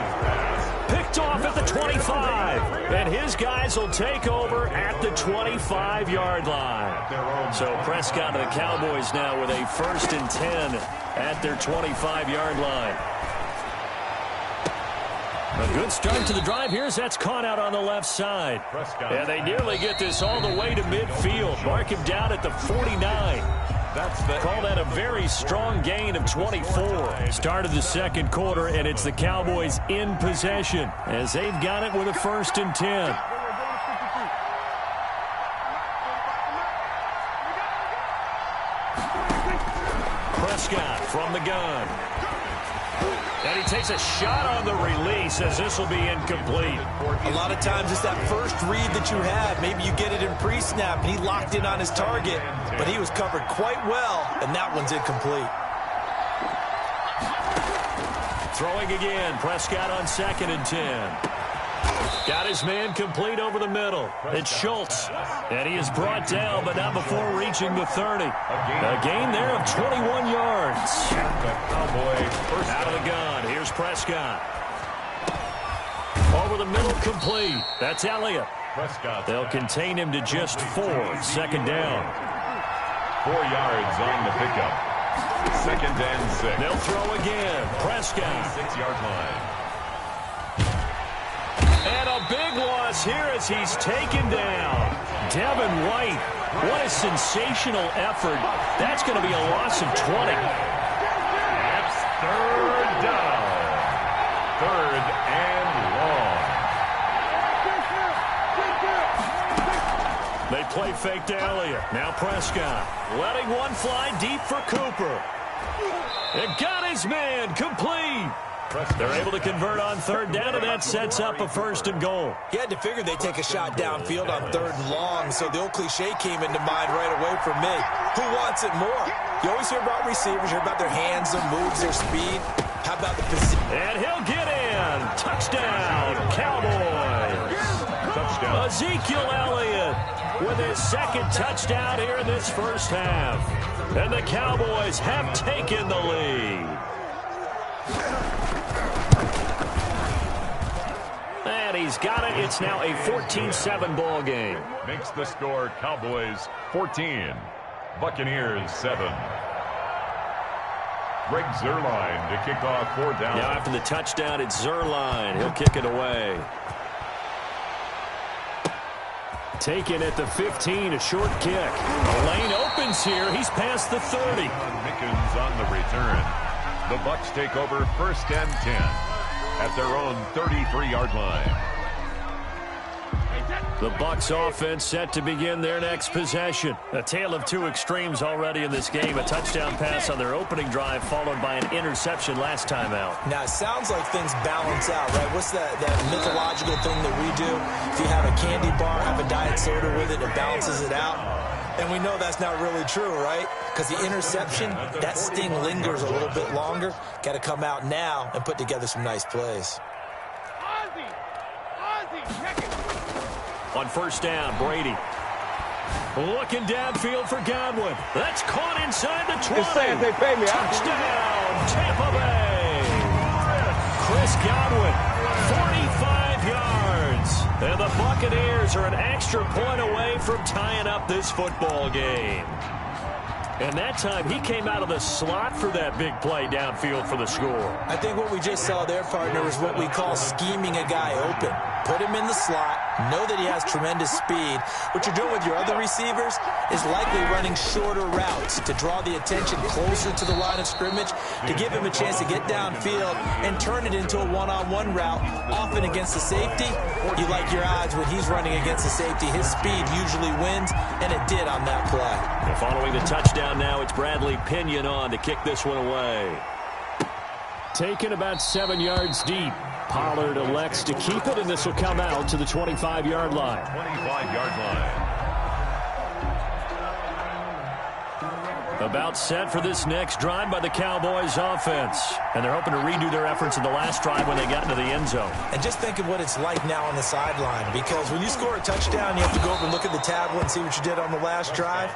Picked off at the 25. And his guys will take over at the 25-yard line. So Prescott and the Cowboys now with a 1st and 10 at their 25-yard line. A good start to the drive here as that's caught out on the left side. And they nearly get this all the way to midfield. Mark him down at the 49. Call that a very strong gain of 24. Started the 2nd quarter, and it's the Cowboys in possession as they've got it with a 1st and 10. Prescott from the gun. And he takes a shot on the release as this will be incomplete. A lot of times it's that first read that you have. Maybe you get it in pre-snap and he locked in on his target, but he was covered quite well, and that one's incomplete. Throwing again, Prescott on 2nd and 10. Got his man complete over the middle. It's Schultz. And he is brought down, but not before reaching the 30. A gain there of 21 yards. Out of the gun. Here's Prescott. Over the middle, complete. That's Elliott. They'll contain him to just 4. 2nd down. 4 yards on the pickup. 2nd and 6. They'll throw again. Prescott. 6-yard line. And a big loss here as he's taken down. Devin White, what a sensational effort. That's going to be a loss of 20. It's third down. Third and long. They play fake to Elliott. Now Prescott letting one fly deep for Cooper. It got his man complete. They're able to convert on third down, and that sets up a 1st and goal. You had to figure they'd take a shot downfield on 3rd and long, so the old cliche came into mind right away for me. Who wants it more? You always hear about receivers, hear about their hands, their moves, their speed. How about the position? And he'll get in. Touchdown, Cowboys. Touchdown. Ezekiel Elliott with his 2nd touchdown here in this first half. And the Cowboys have taken the lead. And he's got it. It's now a 14-7 ball game. Makes the score Cowboys 14, Buccaneers 7. Greg Zuerlein to kick off 4th down. Now after the touchdown, it's Zuerlein. He'll kick it away. Taken at the 15, a short kick. The lane opens here. He's past the 30. Mickens on the return. The Bucs take over 1st and 10 at their own 33-yard line. The Bucs offense set to begin their next possession. A tale of two extremes already in this game. A touchdown pass on their opening drive followed by an interception last time out. Now, it sounds like things balance out, right? What's that mythological thing that we do? If you have a candy bar, have a diet soda with it, it balances it out. And we know that's not really true, right? Because the interception, that sting lingers a little bit longer. Got to come out now and put together some nice plays. On 1st down, Brady. Looking downfield for Godwin. That's caught inside the 20. They pay me. Touchdown, Tampa Bay. Chris Godwin, 45 yards. And the Buccaneers are an extra point away from tying up this football game. And that time, he came out of the slot for that big play downfield for the score. I think what we just saw there, partner, is what we call scheming a guy open. Put him in the slot, know that he has tremendous speed. What you're doing with your other receivers is likely running shorter routes to draw the attention closer to the line of scrimmage, to give him a chance to get downfield and turn it into a one-on-one route, often against the safety. You like your odds when he's running against the safety. His speed usually wins, and it did on that play. And following the touchdown now, it's Bradley Pinion on to kick this one away. Taken about 7 yards deep. Pollard elects to keep it, and this will come out to the 25-yard line. 25-yard line. About set for this next drive by the Cowboys offense. And they're hoping to redo their efforts in the last drive when they got into the end zone. And just think of what it's like now on the sideline, because when you score a touchdown, you have to go over and look at the tablet and see what you did on the last drive.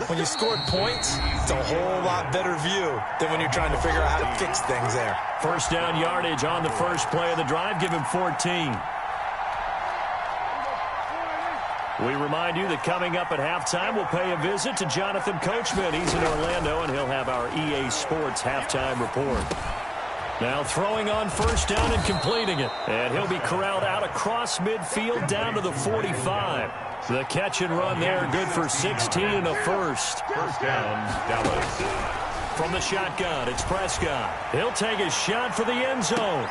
When you scored points, it's a whole lot better view than when you're trying to figure out how to fix things there. 1st down yardage on the first play of the drive. Give him 14. We remind you that coming up at halftime, we'll pay a visit to Jonathan Coachman. He's in Orlando, and he'll have our EA Sports halftime report. Now throwing on 1st down and completing it. And he'll be corralled out across midfield down to the 45. The catch and run there, good for 16 and a first. 1st down, Dallas. From the shotgun, it's Prescott. He'll take a shot for the end zone.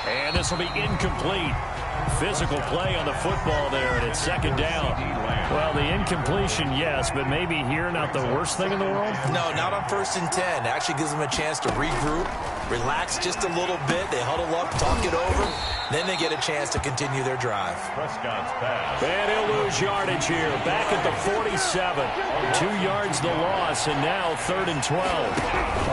And this will be incomplete. Physical play on the football there, and it's 2nd down. Well, the incompletion, yes, but maybe here not the worst thing in the world? No, not on 1st and 10. It actually gives them a chance to regroup, relax just a little bit. They huddle up, talk it over. Then they get a chance to continue their drive. Prescott's pass. And he'll lose yardage here. Back at the 47. 2 yards the loss, and now 3rd and 12.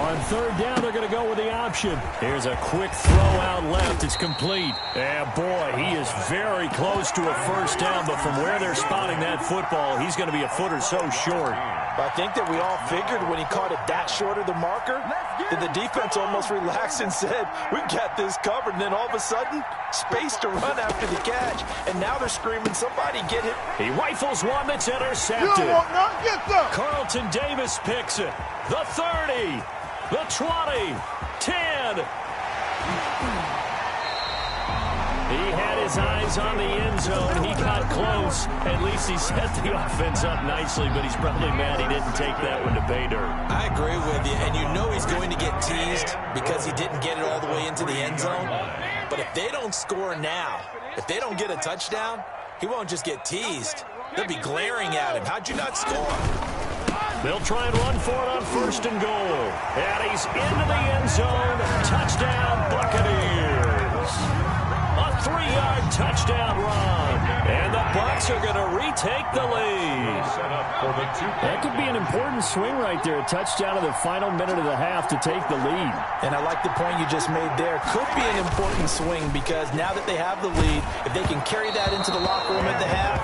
On 3rd down, they're going to go with the option. Here's a quick throw out left. It's complete. And boy, he is very close to a 1st down, but from where they're spotting that football, he's going to be a foot or so short. I think that we all figured when he caught it that short of the marker, that the defense almost relaxed and said, we've got this covered. And then all of a sudden, space to run after the catch. And now they're screaming, somebody get it. He rifles one that's intercepted. Carlton Davis picks it. The 30, the 20, 10. He had his eyes on the end zone. He got close. At least he set the offense up nicely, but he's probably mad he didn't take that one to pay dirt. I agree with you, and you know he's going to get teased because he didn't get it all the way into the end zone. But if they don't score now, if they don't get a touchdown, he won't just get teased. They'll be glaring at him. How'd you not score? They'll try and run for it on 1st and goal. And he's into the end zone. Touchdown, Buccaneers. A 3-yard touchdown run. And the Bucs are going to retake the lead. That could be an important swing right there. A touchdown in the final minute of the half to take the lead. And I like the point you just made there. Could be an important swing because now that they have the lead, if they can carry that into the locker room at the half,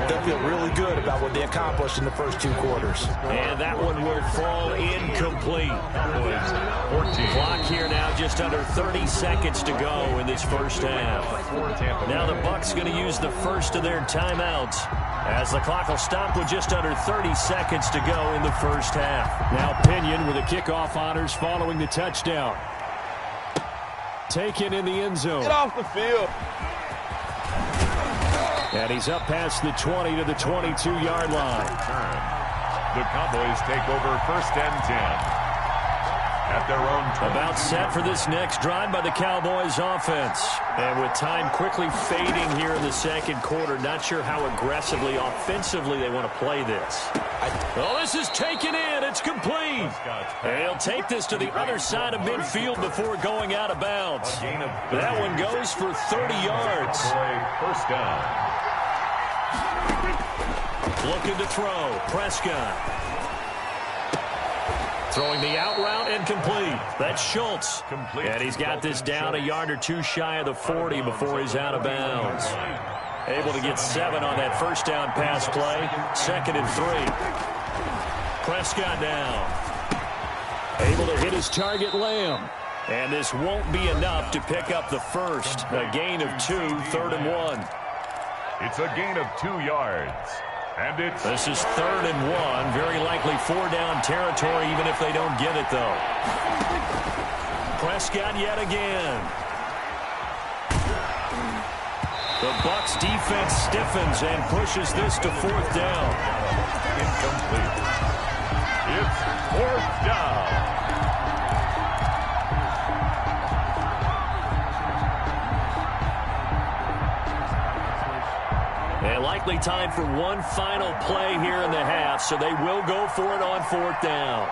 they'll feel really good about what they accomplished in the first 2 quarters. And that one will fall incomplete. Clock here now, just under 30 seconds to go in this first half. Now the Bucs going to use the first of their timeouts as the clock will stop with just under 30 seconds to go in the first half. Now Pinion with the kickoff honors following the touchdown. Taken in the end zone. Get off the field. And he's up past the 20 to the 22-yard line. The Cowboys take over 1st and 10. At their own 20. About set for this next drive by the Cowboys offense. And with time quickly fading here in the second quarter, not sure how aggressively, offensively they want to play this. Oh, this is taken in. It's complete. And he'll take this to the other side of midfield before going out of bounds. That one goes for 30 yards. 1st down. Looking to throw. Prescott. Throwing the out route and complete. That's Schultz. And he's got this down a yard or 2 shy of the 40 before he's out of bounds. Able to get 7 on that first down pass play. 2nd and 3. Prescott now. Able to hit his target, Lamb. And this won't be enough to pick up the first. A gain of 2, 3rd and 1. It's a gain of 2 yards. And this is 3rd and 1. Very likely 4-down territory, even if they don't get it, though. Prescott yet again. The Bucs defense stiffens and pushes this to 4th down. Incomplete. It's 4th down. And likely time for one final play here in the half, so they will go for it on 4th down.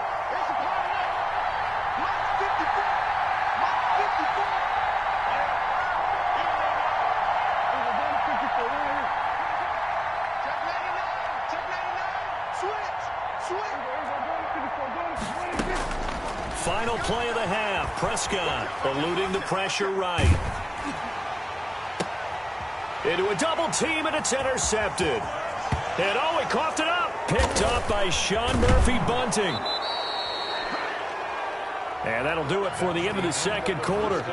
Final play of the half. Prescott eluding the pressure right. Into a double team, and it's intercepted. And oh, he coughed it up. Picked up by Sean Murphy-Bunting. And that'll do it for the end of the second quarter.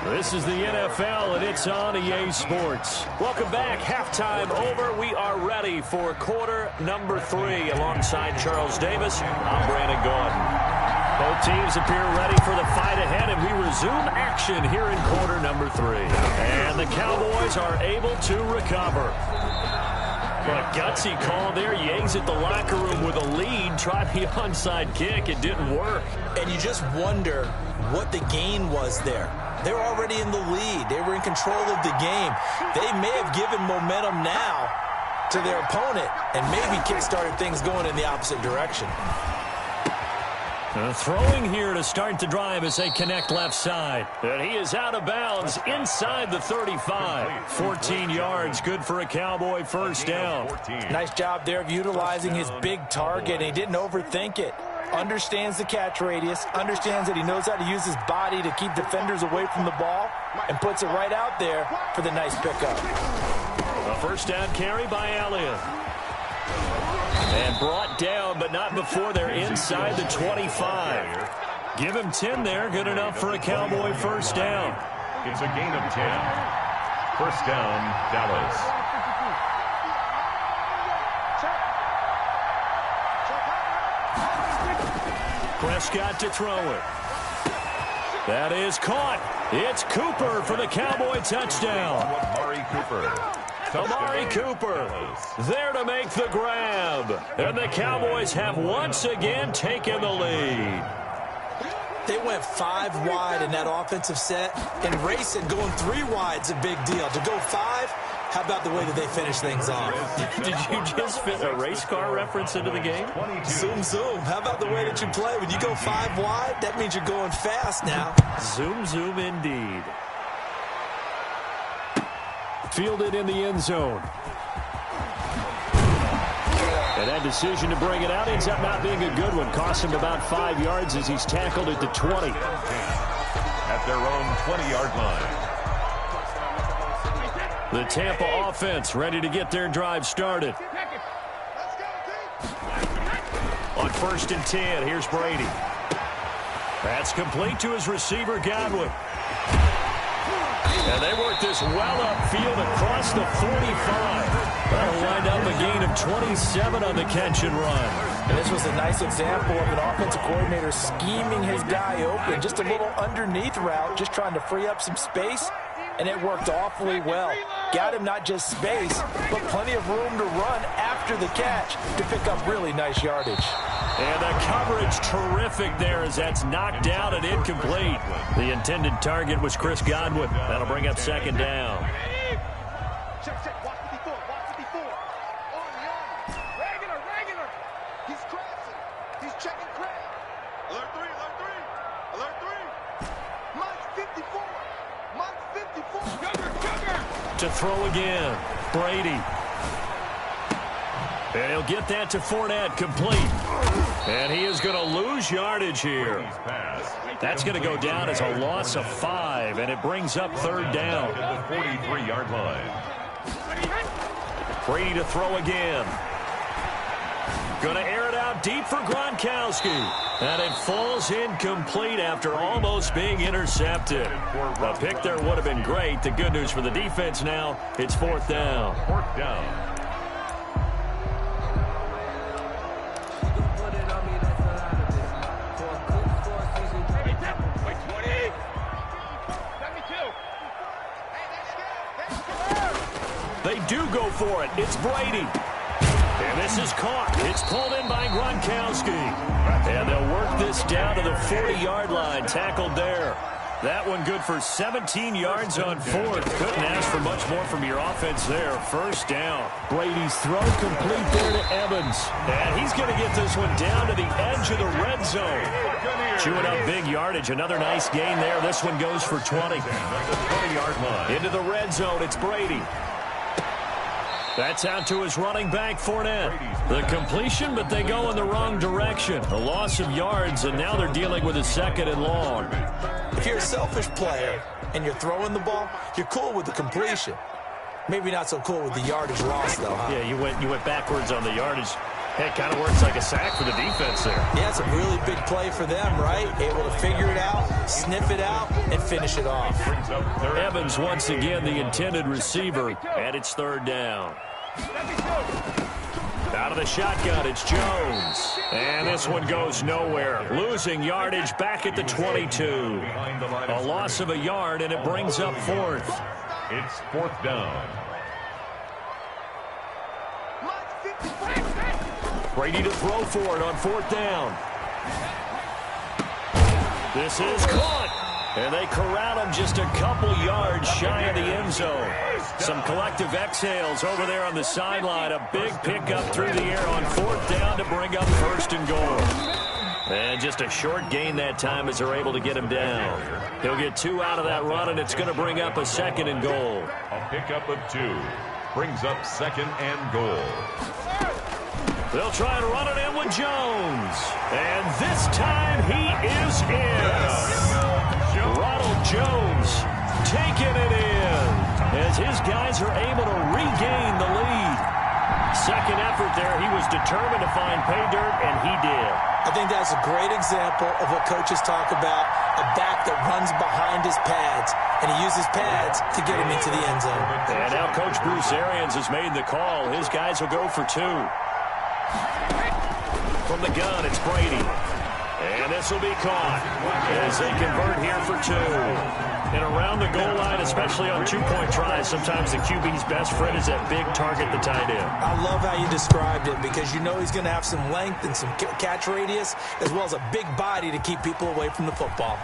This is the NFL, and it's on EA Sports. Welcome back. Halftime over. We are ready for quarter number 3. Alongside Charles Davis, I'm Brandon Gaudin. Both teams appear ready for the fight ahead, and we resume action here in quarter number 3. And the Cowboys are able to recover. What a gutsy call there. You exit the locker room with a lead. Try the onside kick. It didn't work. And you just wonder what the gain was there. They were already in the lead. They were in control of the game. They may have given momentum now to their opponent and maybe kick-started things going in the opposite direction. Throwing here to start the drive as they connect left side. And he is out of bounds inside the 35. 14 yards, good for a Cowboy first down. Nice job there of utilizing his big target. He didn't overthink it. Understands the catch radius, understands that he knows how to use his body to keep defenders away from the ball, and puts it right out there for the nice pickup. A first down carry by Elliott. And brought down, but not before they're inside the 25. Give him 10 there. Good enough for a Cowboy first down. It's a gain of 10. First down, Dallas. Prescott to throw it. That is caught. It's Cooper for the Cowboy touchdown. Amari Cooper there to make the grab. And the Cowboys have once again taken the lead. They went 5 wide in that offensive set, and racing going 3 wide is a big deal. To go 5, how about the way that they finish things off? Did you just fit a race car reference into the game? Zoom, zoom. How about the way that you play? When you go 5 wide, that means you're going fast now. Zoom, zoom indeed. Fielded in the end zone. And that decision to bring it out ends up not being a good one. Cost him about 5 yards as he's tackled at the 20. At their own 20-yard line. The Tampa offense ready to get their drive started. On 1st and 10, here's Brady. That's complete to his receiver, Godwin. And they work this well upfield across the 45. That'll wind up a gain of 27 on the catch and run. And this was a nice example of an offensive coordinator scheming his guy open. Just a little underneath route, just trying to free up some space. And it worked awfully well. Got him not just space, but plenty of room to run after the catch to pick up really nice yardage. And the coverage terrific there as that's knocked down and incomplete. The intended target was Chris Godwin. That'll bring up 2nd down. Check, check. Watch the before. Watch the before. On. Regular. He's crossing. He's checking Craig. Alert 3. Mike's 54. To throw again. Brady. And he'll get that to Fournette, complete. And he is going to lose yardage here. That's going to go down as a loss of 5, and it brings up 3rd down. At the 43-yard line. Brady to throw again. Going to air it out deep for Gronkowski. And it falls incomplete after almost being intercepted. A pick there would have been great. The good news for the defense now, it's 4th down. 4th down. They do go for it. It's Brady. And this is caught. It's pulled in by Gronkowski. And they'll work this down to the 40-yard line. Tackled there. That one good for 17 yards on 4th. Couldn't ask for much more from your offense there. 1st down. Brady's throw complete there to Evans. And he's going to get this one down to the edge of the red zone. Chewing up big yardage. Another nice gain there. This one goes for 20. Into the red zone. It's Brady. That's out to his running back, Fournette. The completion, but they go in the wrong direction. A loss of yards, and now they're dealing with a 2nd and long. If you're a selfish player and you're throwing the ball, you're cool with the completion. Maybe not so cool with the yardage loss, though, huh? Yeah, you went backwards on the yardage. Hey, it kind of works like a sack for the defense there. Yeah, it's a really big play for them, right? Able to figure it out, sniff it out, and finish it off. Evans once again the intended receiver, and it's 3rd down. Out of the shotgun, it's Jones. And this one goes nowhere. Losing yardage back at the 22. A loss of a yard, and it brings up 4th. It's 4th down. Brady to throw for it on 4th down. This is caught. And they corral him just a couple yards shy of the end zone. Some collective exhales over there on the sideline. A big pickup through the air on 4th down to bring up 1st and goal. And just a short gain that time as they're able to get him down. He'll get 2 out of that run, and it's going to bring up a 2nd and goal. A pickup of 2 brings up 2nd and goal. They'll try and run it in with Jones. And this time he is in. Ronald Jones taking it in as his guys are able to regain the lead. 2nd effort there. He was determined to find pay dirt, and he did. I think that's a great example of what coaches talk about, a back that runs behind his pads, and he uses pads to get him into the end zone. And now Coach Bruce Arians has made the call. His guys will go for 2. From the gun, it's Brady. And this will be caught as they convert here for 2. And around the goal line, especially on two-point tries, sometimes the QB's best friend is that big target, the tight end. I love how you described it because you know he's going to have some length and some catch radius as well as a big body to keep people away from the football.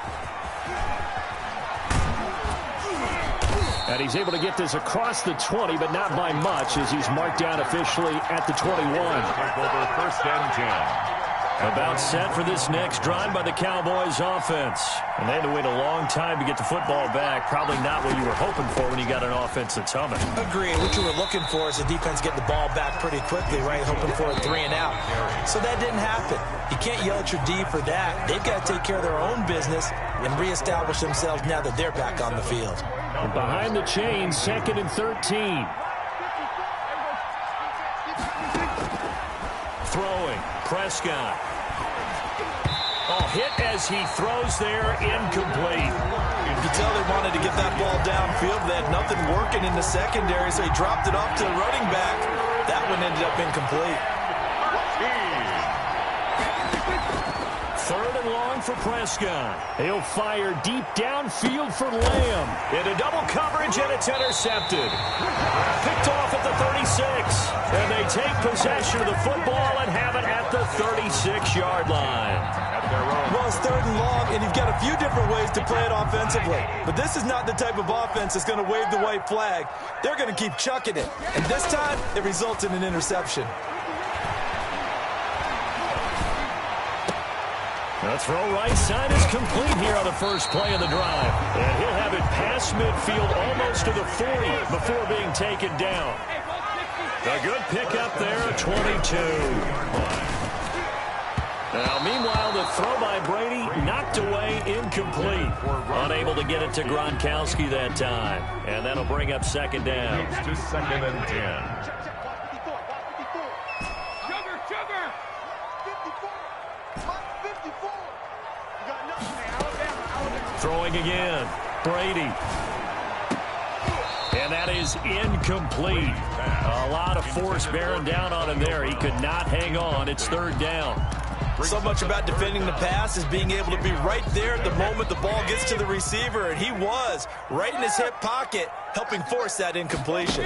And he's able to get this across the 20, but not by much as he's marked down officially at the 21. Take over 1st and 10. About set for this next drive by the Cowboys offense. And they had to wait a long time to get the football back. Probably not what you were hoping for when you got an offense that's humming. Agreed. What you were looking for is the defense getting the ball back pretty quickly, right? Hoping for a 3 and out. So that didn't happen. You can't yell at your D for that. They've got to take care of their own business and reestablish themselves now that they're back on the field. And behind the chains, 2nd and 13. Throwing. Prescott. Oh, hit as he throws there, incomplete. You could tell they wanted to get that ball downfield. They had nothing working in the secondary, so he dropped it off to the running back. That one ended up incomplete. 3rd and long for Prescott. He'll fire deep downfield for Lamb. Into double coverage, and it's intercepted. Picked off at the 36. And they take possession of the football and have it at the 36-yard line. Well, it's 3rd and long, and you've got a few different ways to play it offensively. But this is not the type of offense that's going to wave the white flag. They're going to keep chucking it. And this time, it results in an interception. The throw right side is complete here on the first play of the drive. And he'll have it past midfield almost to the 40 before being taken down. A good pickup there at 22. Now, meanwhile, the throw by Brady knocked away, incomplete. Unable to get it to Gronkowski that time. And that'll bring up 2nd down. To 2nd and 10. Sugar! 54! You got nothing there. Alabama. Throwing again. Brady. And that is incomplete. A lot of force bearing down on him there. He could not hang on. It's 3rd down. So much about defending the pass is being able to be right there at the moment the ball gets to the receiver, and he was right in his hip pocket, helping force that incompletion.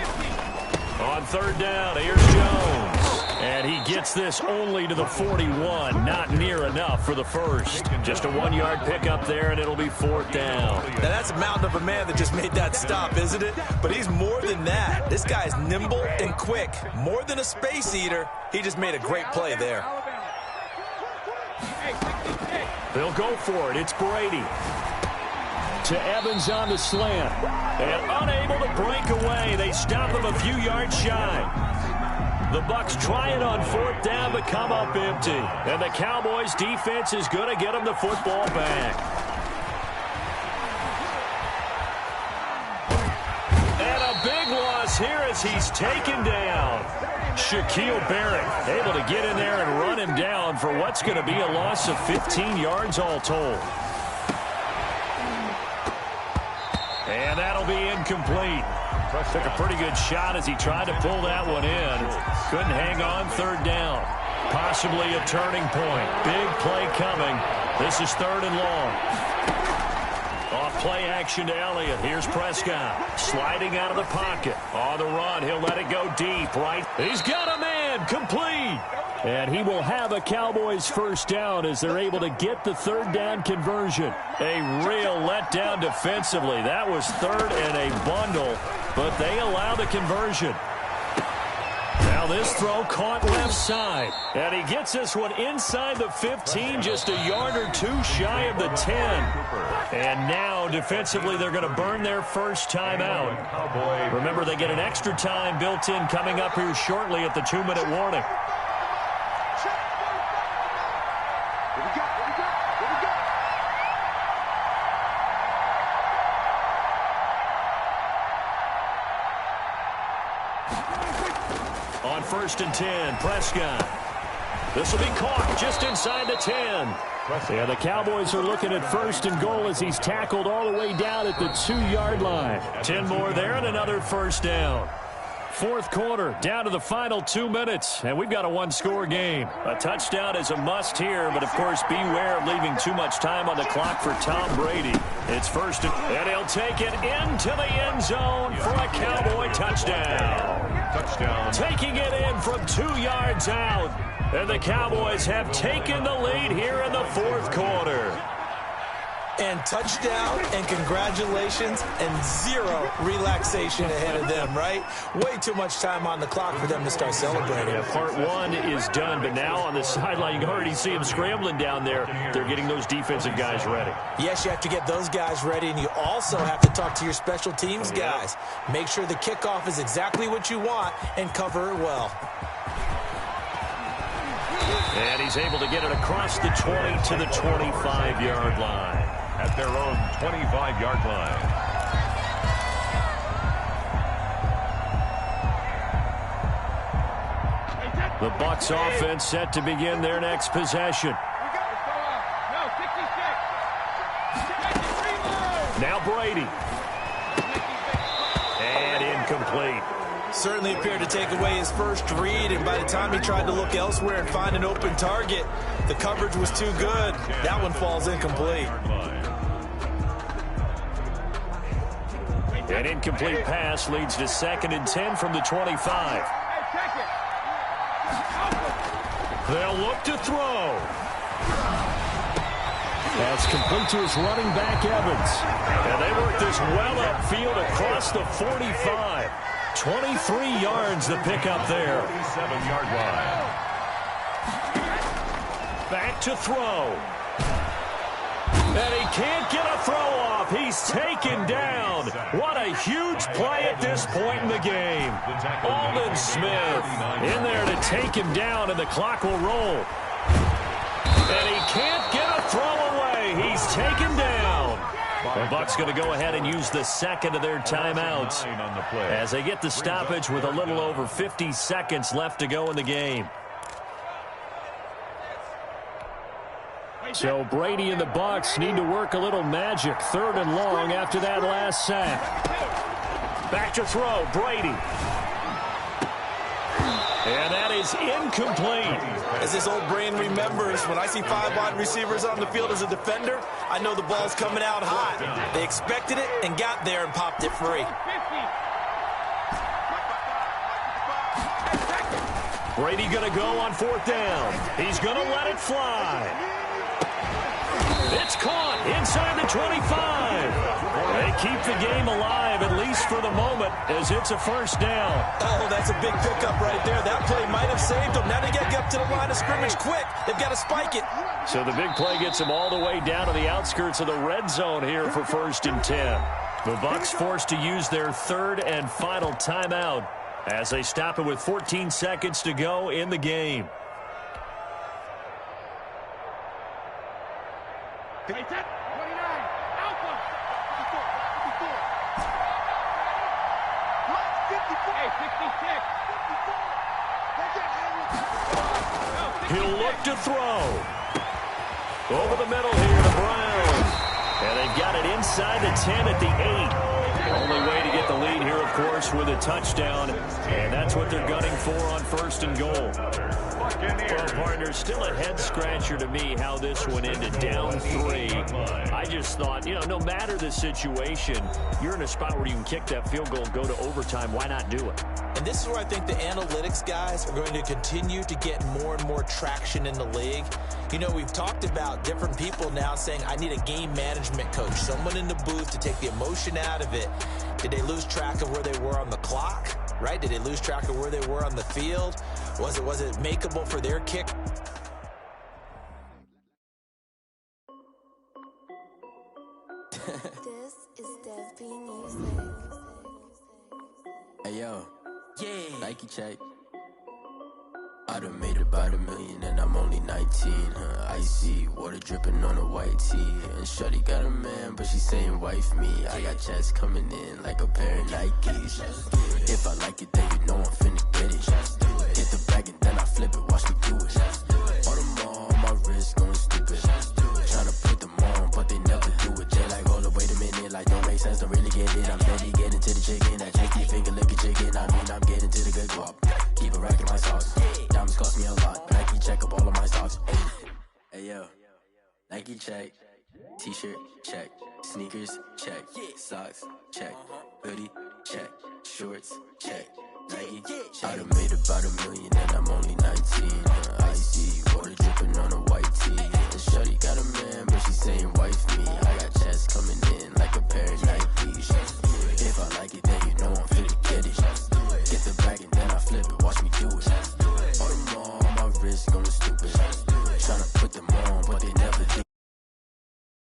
On 3rd down, here's Jones. And he gets this only to the 41. Not near enough for the first. Just a 1-yard pickup there, and it'll be 4th down. Now, that's a mountain of a man that just made that stop, isn't it? But he's more than that. This guy's nimble and quick. More than a space eater, he just made a great play there. They'll go for it. It's Brady. To Evans on the slant. And unable to break away. They stop him a few yards shy. The Bucs try it on 4th down, but come up empty. And the Cowboys defense is going to get them the football back. And a big loss here as he's taken down. Shaquille Barrett able to get in there and run him down for what's going to be a loss of 15 yards all told. And that'll be incomplete. Took a pretty good shot as he tried to pull that one in. Couldn't hang on. 3rd down. Possibly a turning point. Big play coming. This is 3rd and long. Off play action to Elliott. Here's Prescott. Sliding out of the pocket. On the run. He'll let it go deep, right? He's got a man. Complete. And he will have a Cowboys 1st down as they're able to get the 3rd down conversion. A real letdown defensively. That was 3rd and a bundle, but they allow the conversion. Now this throw caught left side. And he gets this one inside the 15, just a yard or two shy of the 10. And now defensively they're going to burn their first time out. Remember, they get an extra time built in coming up here shortly at the 2-minute warning. On 1st and 10, Prescott. This will be caught just inside the 10. Yeah, the Cowboys are looking at 1st and goal as he's tackled all the way down at the 2-yard line. 10 more there and another 1st down. Fourth quarter, down to the final 2 minutes, and we've got a one-score game. A touchdown is a must here, but of course beware of leaving too much time on the clock for Tom Brady. It's first, and he'll take it into the end zone for a Cowboy touchdown. Touchdown. Taking it in from 2 yards out, and the Cowboys have taken the lead here in the fourth quarter. And touchdown and congratulations and zero relaxation ahead of them, right? Way too much time on the clock for them to start celebrating. Yeah, part one is done, but now on the sideline, you can already see them scrambling down there. They're getting those defensive guys ready. Yes, you have to get those guys ready, and you also have to talk to your special teams guys. Make sure the kickoff is exactly what you want and cover it well. And he's able to get it across the 20 to the 25-yard line. At their own 25-yard line. The Bucs offense set to begin their next possession. Now Brady. And incomplete. Certainly appeared to take away his first read, and by the time he tried to look elsewhere and find an open target, the coverage was too good. That one falls incomplete. An incomplete pass leads to 2nd and 10 from the 25. They'll look to throw. That's complete to his running back, Evans. And they work this well upfield across the 45. 23 yards the pickup there. 37-yard line. Back to throw. And he can't get a throw off. He's taken down. What a huge play at this point in the game. Aldon Smith in there to take him down, and the clock will roll. And he can't get a throw away. He's taken down. The Bucs going to go ahead and use the second of their timeouts as they get the stoppage with a little over 50 seconds left to go in the game. So Brady and the Bucs need to work a little magic. 3rd and long after that last sack. Back to throw, Brady. And that is incomplete. As this old brain remembers, when I see 5 wide receivers on the field as a defender, I know the ball's coming out hot. They expected it and got there and popped it free. Brady going to go on 4th down. He's going to let it fly. It's caught inside the 25. They keep the game alive, at least for the moment, as it's a first down. Oh, that's a big pickup right there. That play might have saved them. Now they got to get up to the line of scrimmage quick. They've got to spike it. So the big play gets them all the way down to the outskirts of the red zone here for 1st and 10. The Bucs forced to use their 3rd and final timeout as they stop it with 14 seconds to go in the game. Hey, 10, 29, Alpha, 54, 54, hey, 66, 54, He'll look to throw. Over the middle here, the Browns. And they've got it inside the 10 at the 8. Only way to get the lead here, of course, with a touchdown. And that's what they're gunning for on 1st and goal. Well, partner, still a head-scratcher to me how this one ended down 3. I just thought, no matter the situation, you're in a spot where you can kick that field goal and go to overtime. Why not do it? And this is where I think the analytics guys are going to continue to get more and more traction in the league. We've talked about different people now saying, I need a game management coach, someone in the booth to take the emotion out of it. Did they lose track of where they were on the clock? Right? Did they lose track of where they were on the field? Was it makeable for their kick? This is Dev B Music. Hey yo, yeah, Nike check. I done made about $1 million and I'm only 19. Icy water dripping on a white tee. And shorty got a man, but she saying wife me. I got checks coming in like a pair of Nikes. If I like it, then you know I'm finna get it. Hit the bag and then I flip it. Watch me do it. All them all on my wrist going stupid. Tryna put them on, but they never do it. They like, hold up, wait a minute. Like, don't make sense, don't really get it. I'm steady getting to the chicken. That cheeky finger looking chicken. I mean, I'm getting to Nike check, t-shirt check, sneakers check, socks check, hoodie check, shorts check, Nike check. I done made about $1 million and I'm only 19. Icy water dripping on a white tee. And shorty got a man, but she saying wife me. I got checks coming in like a pair of Nikes. If I like it, then you know I'm fit to get it. Get the bag and then I flip it, watch me do it. On my wrist going stupid, tryna put them on.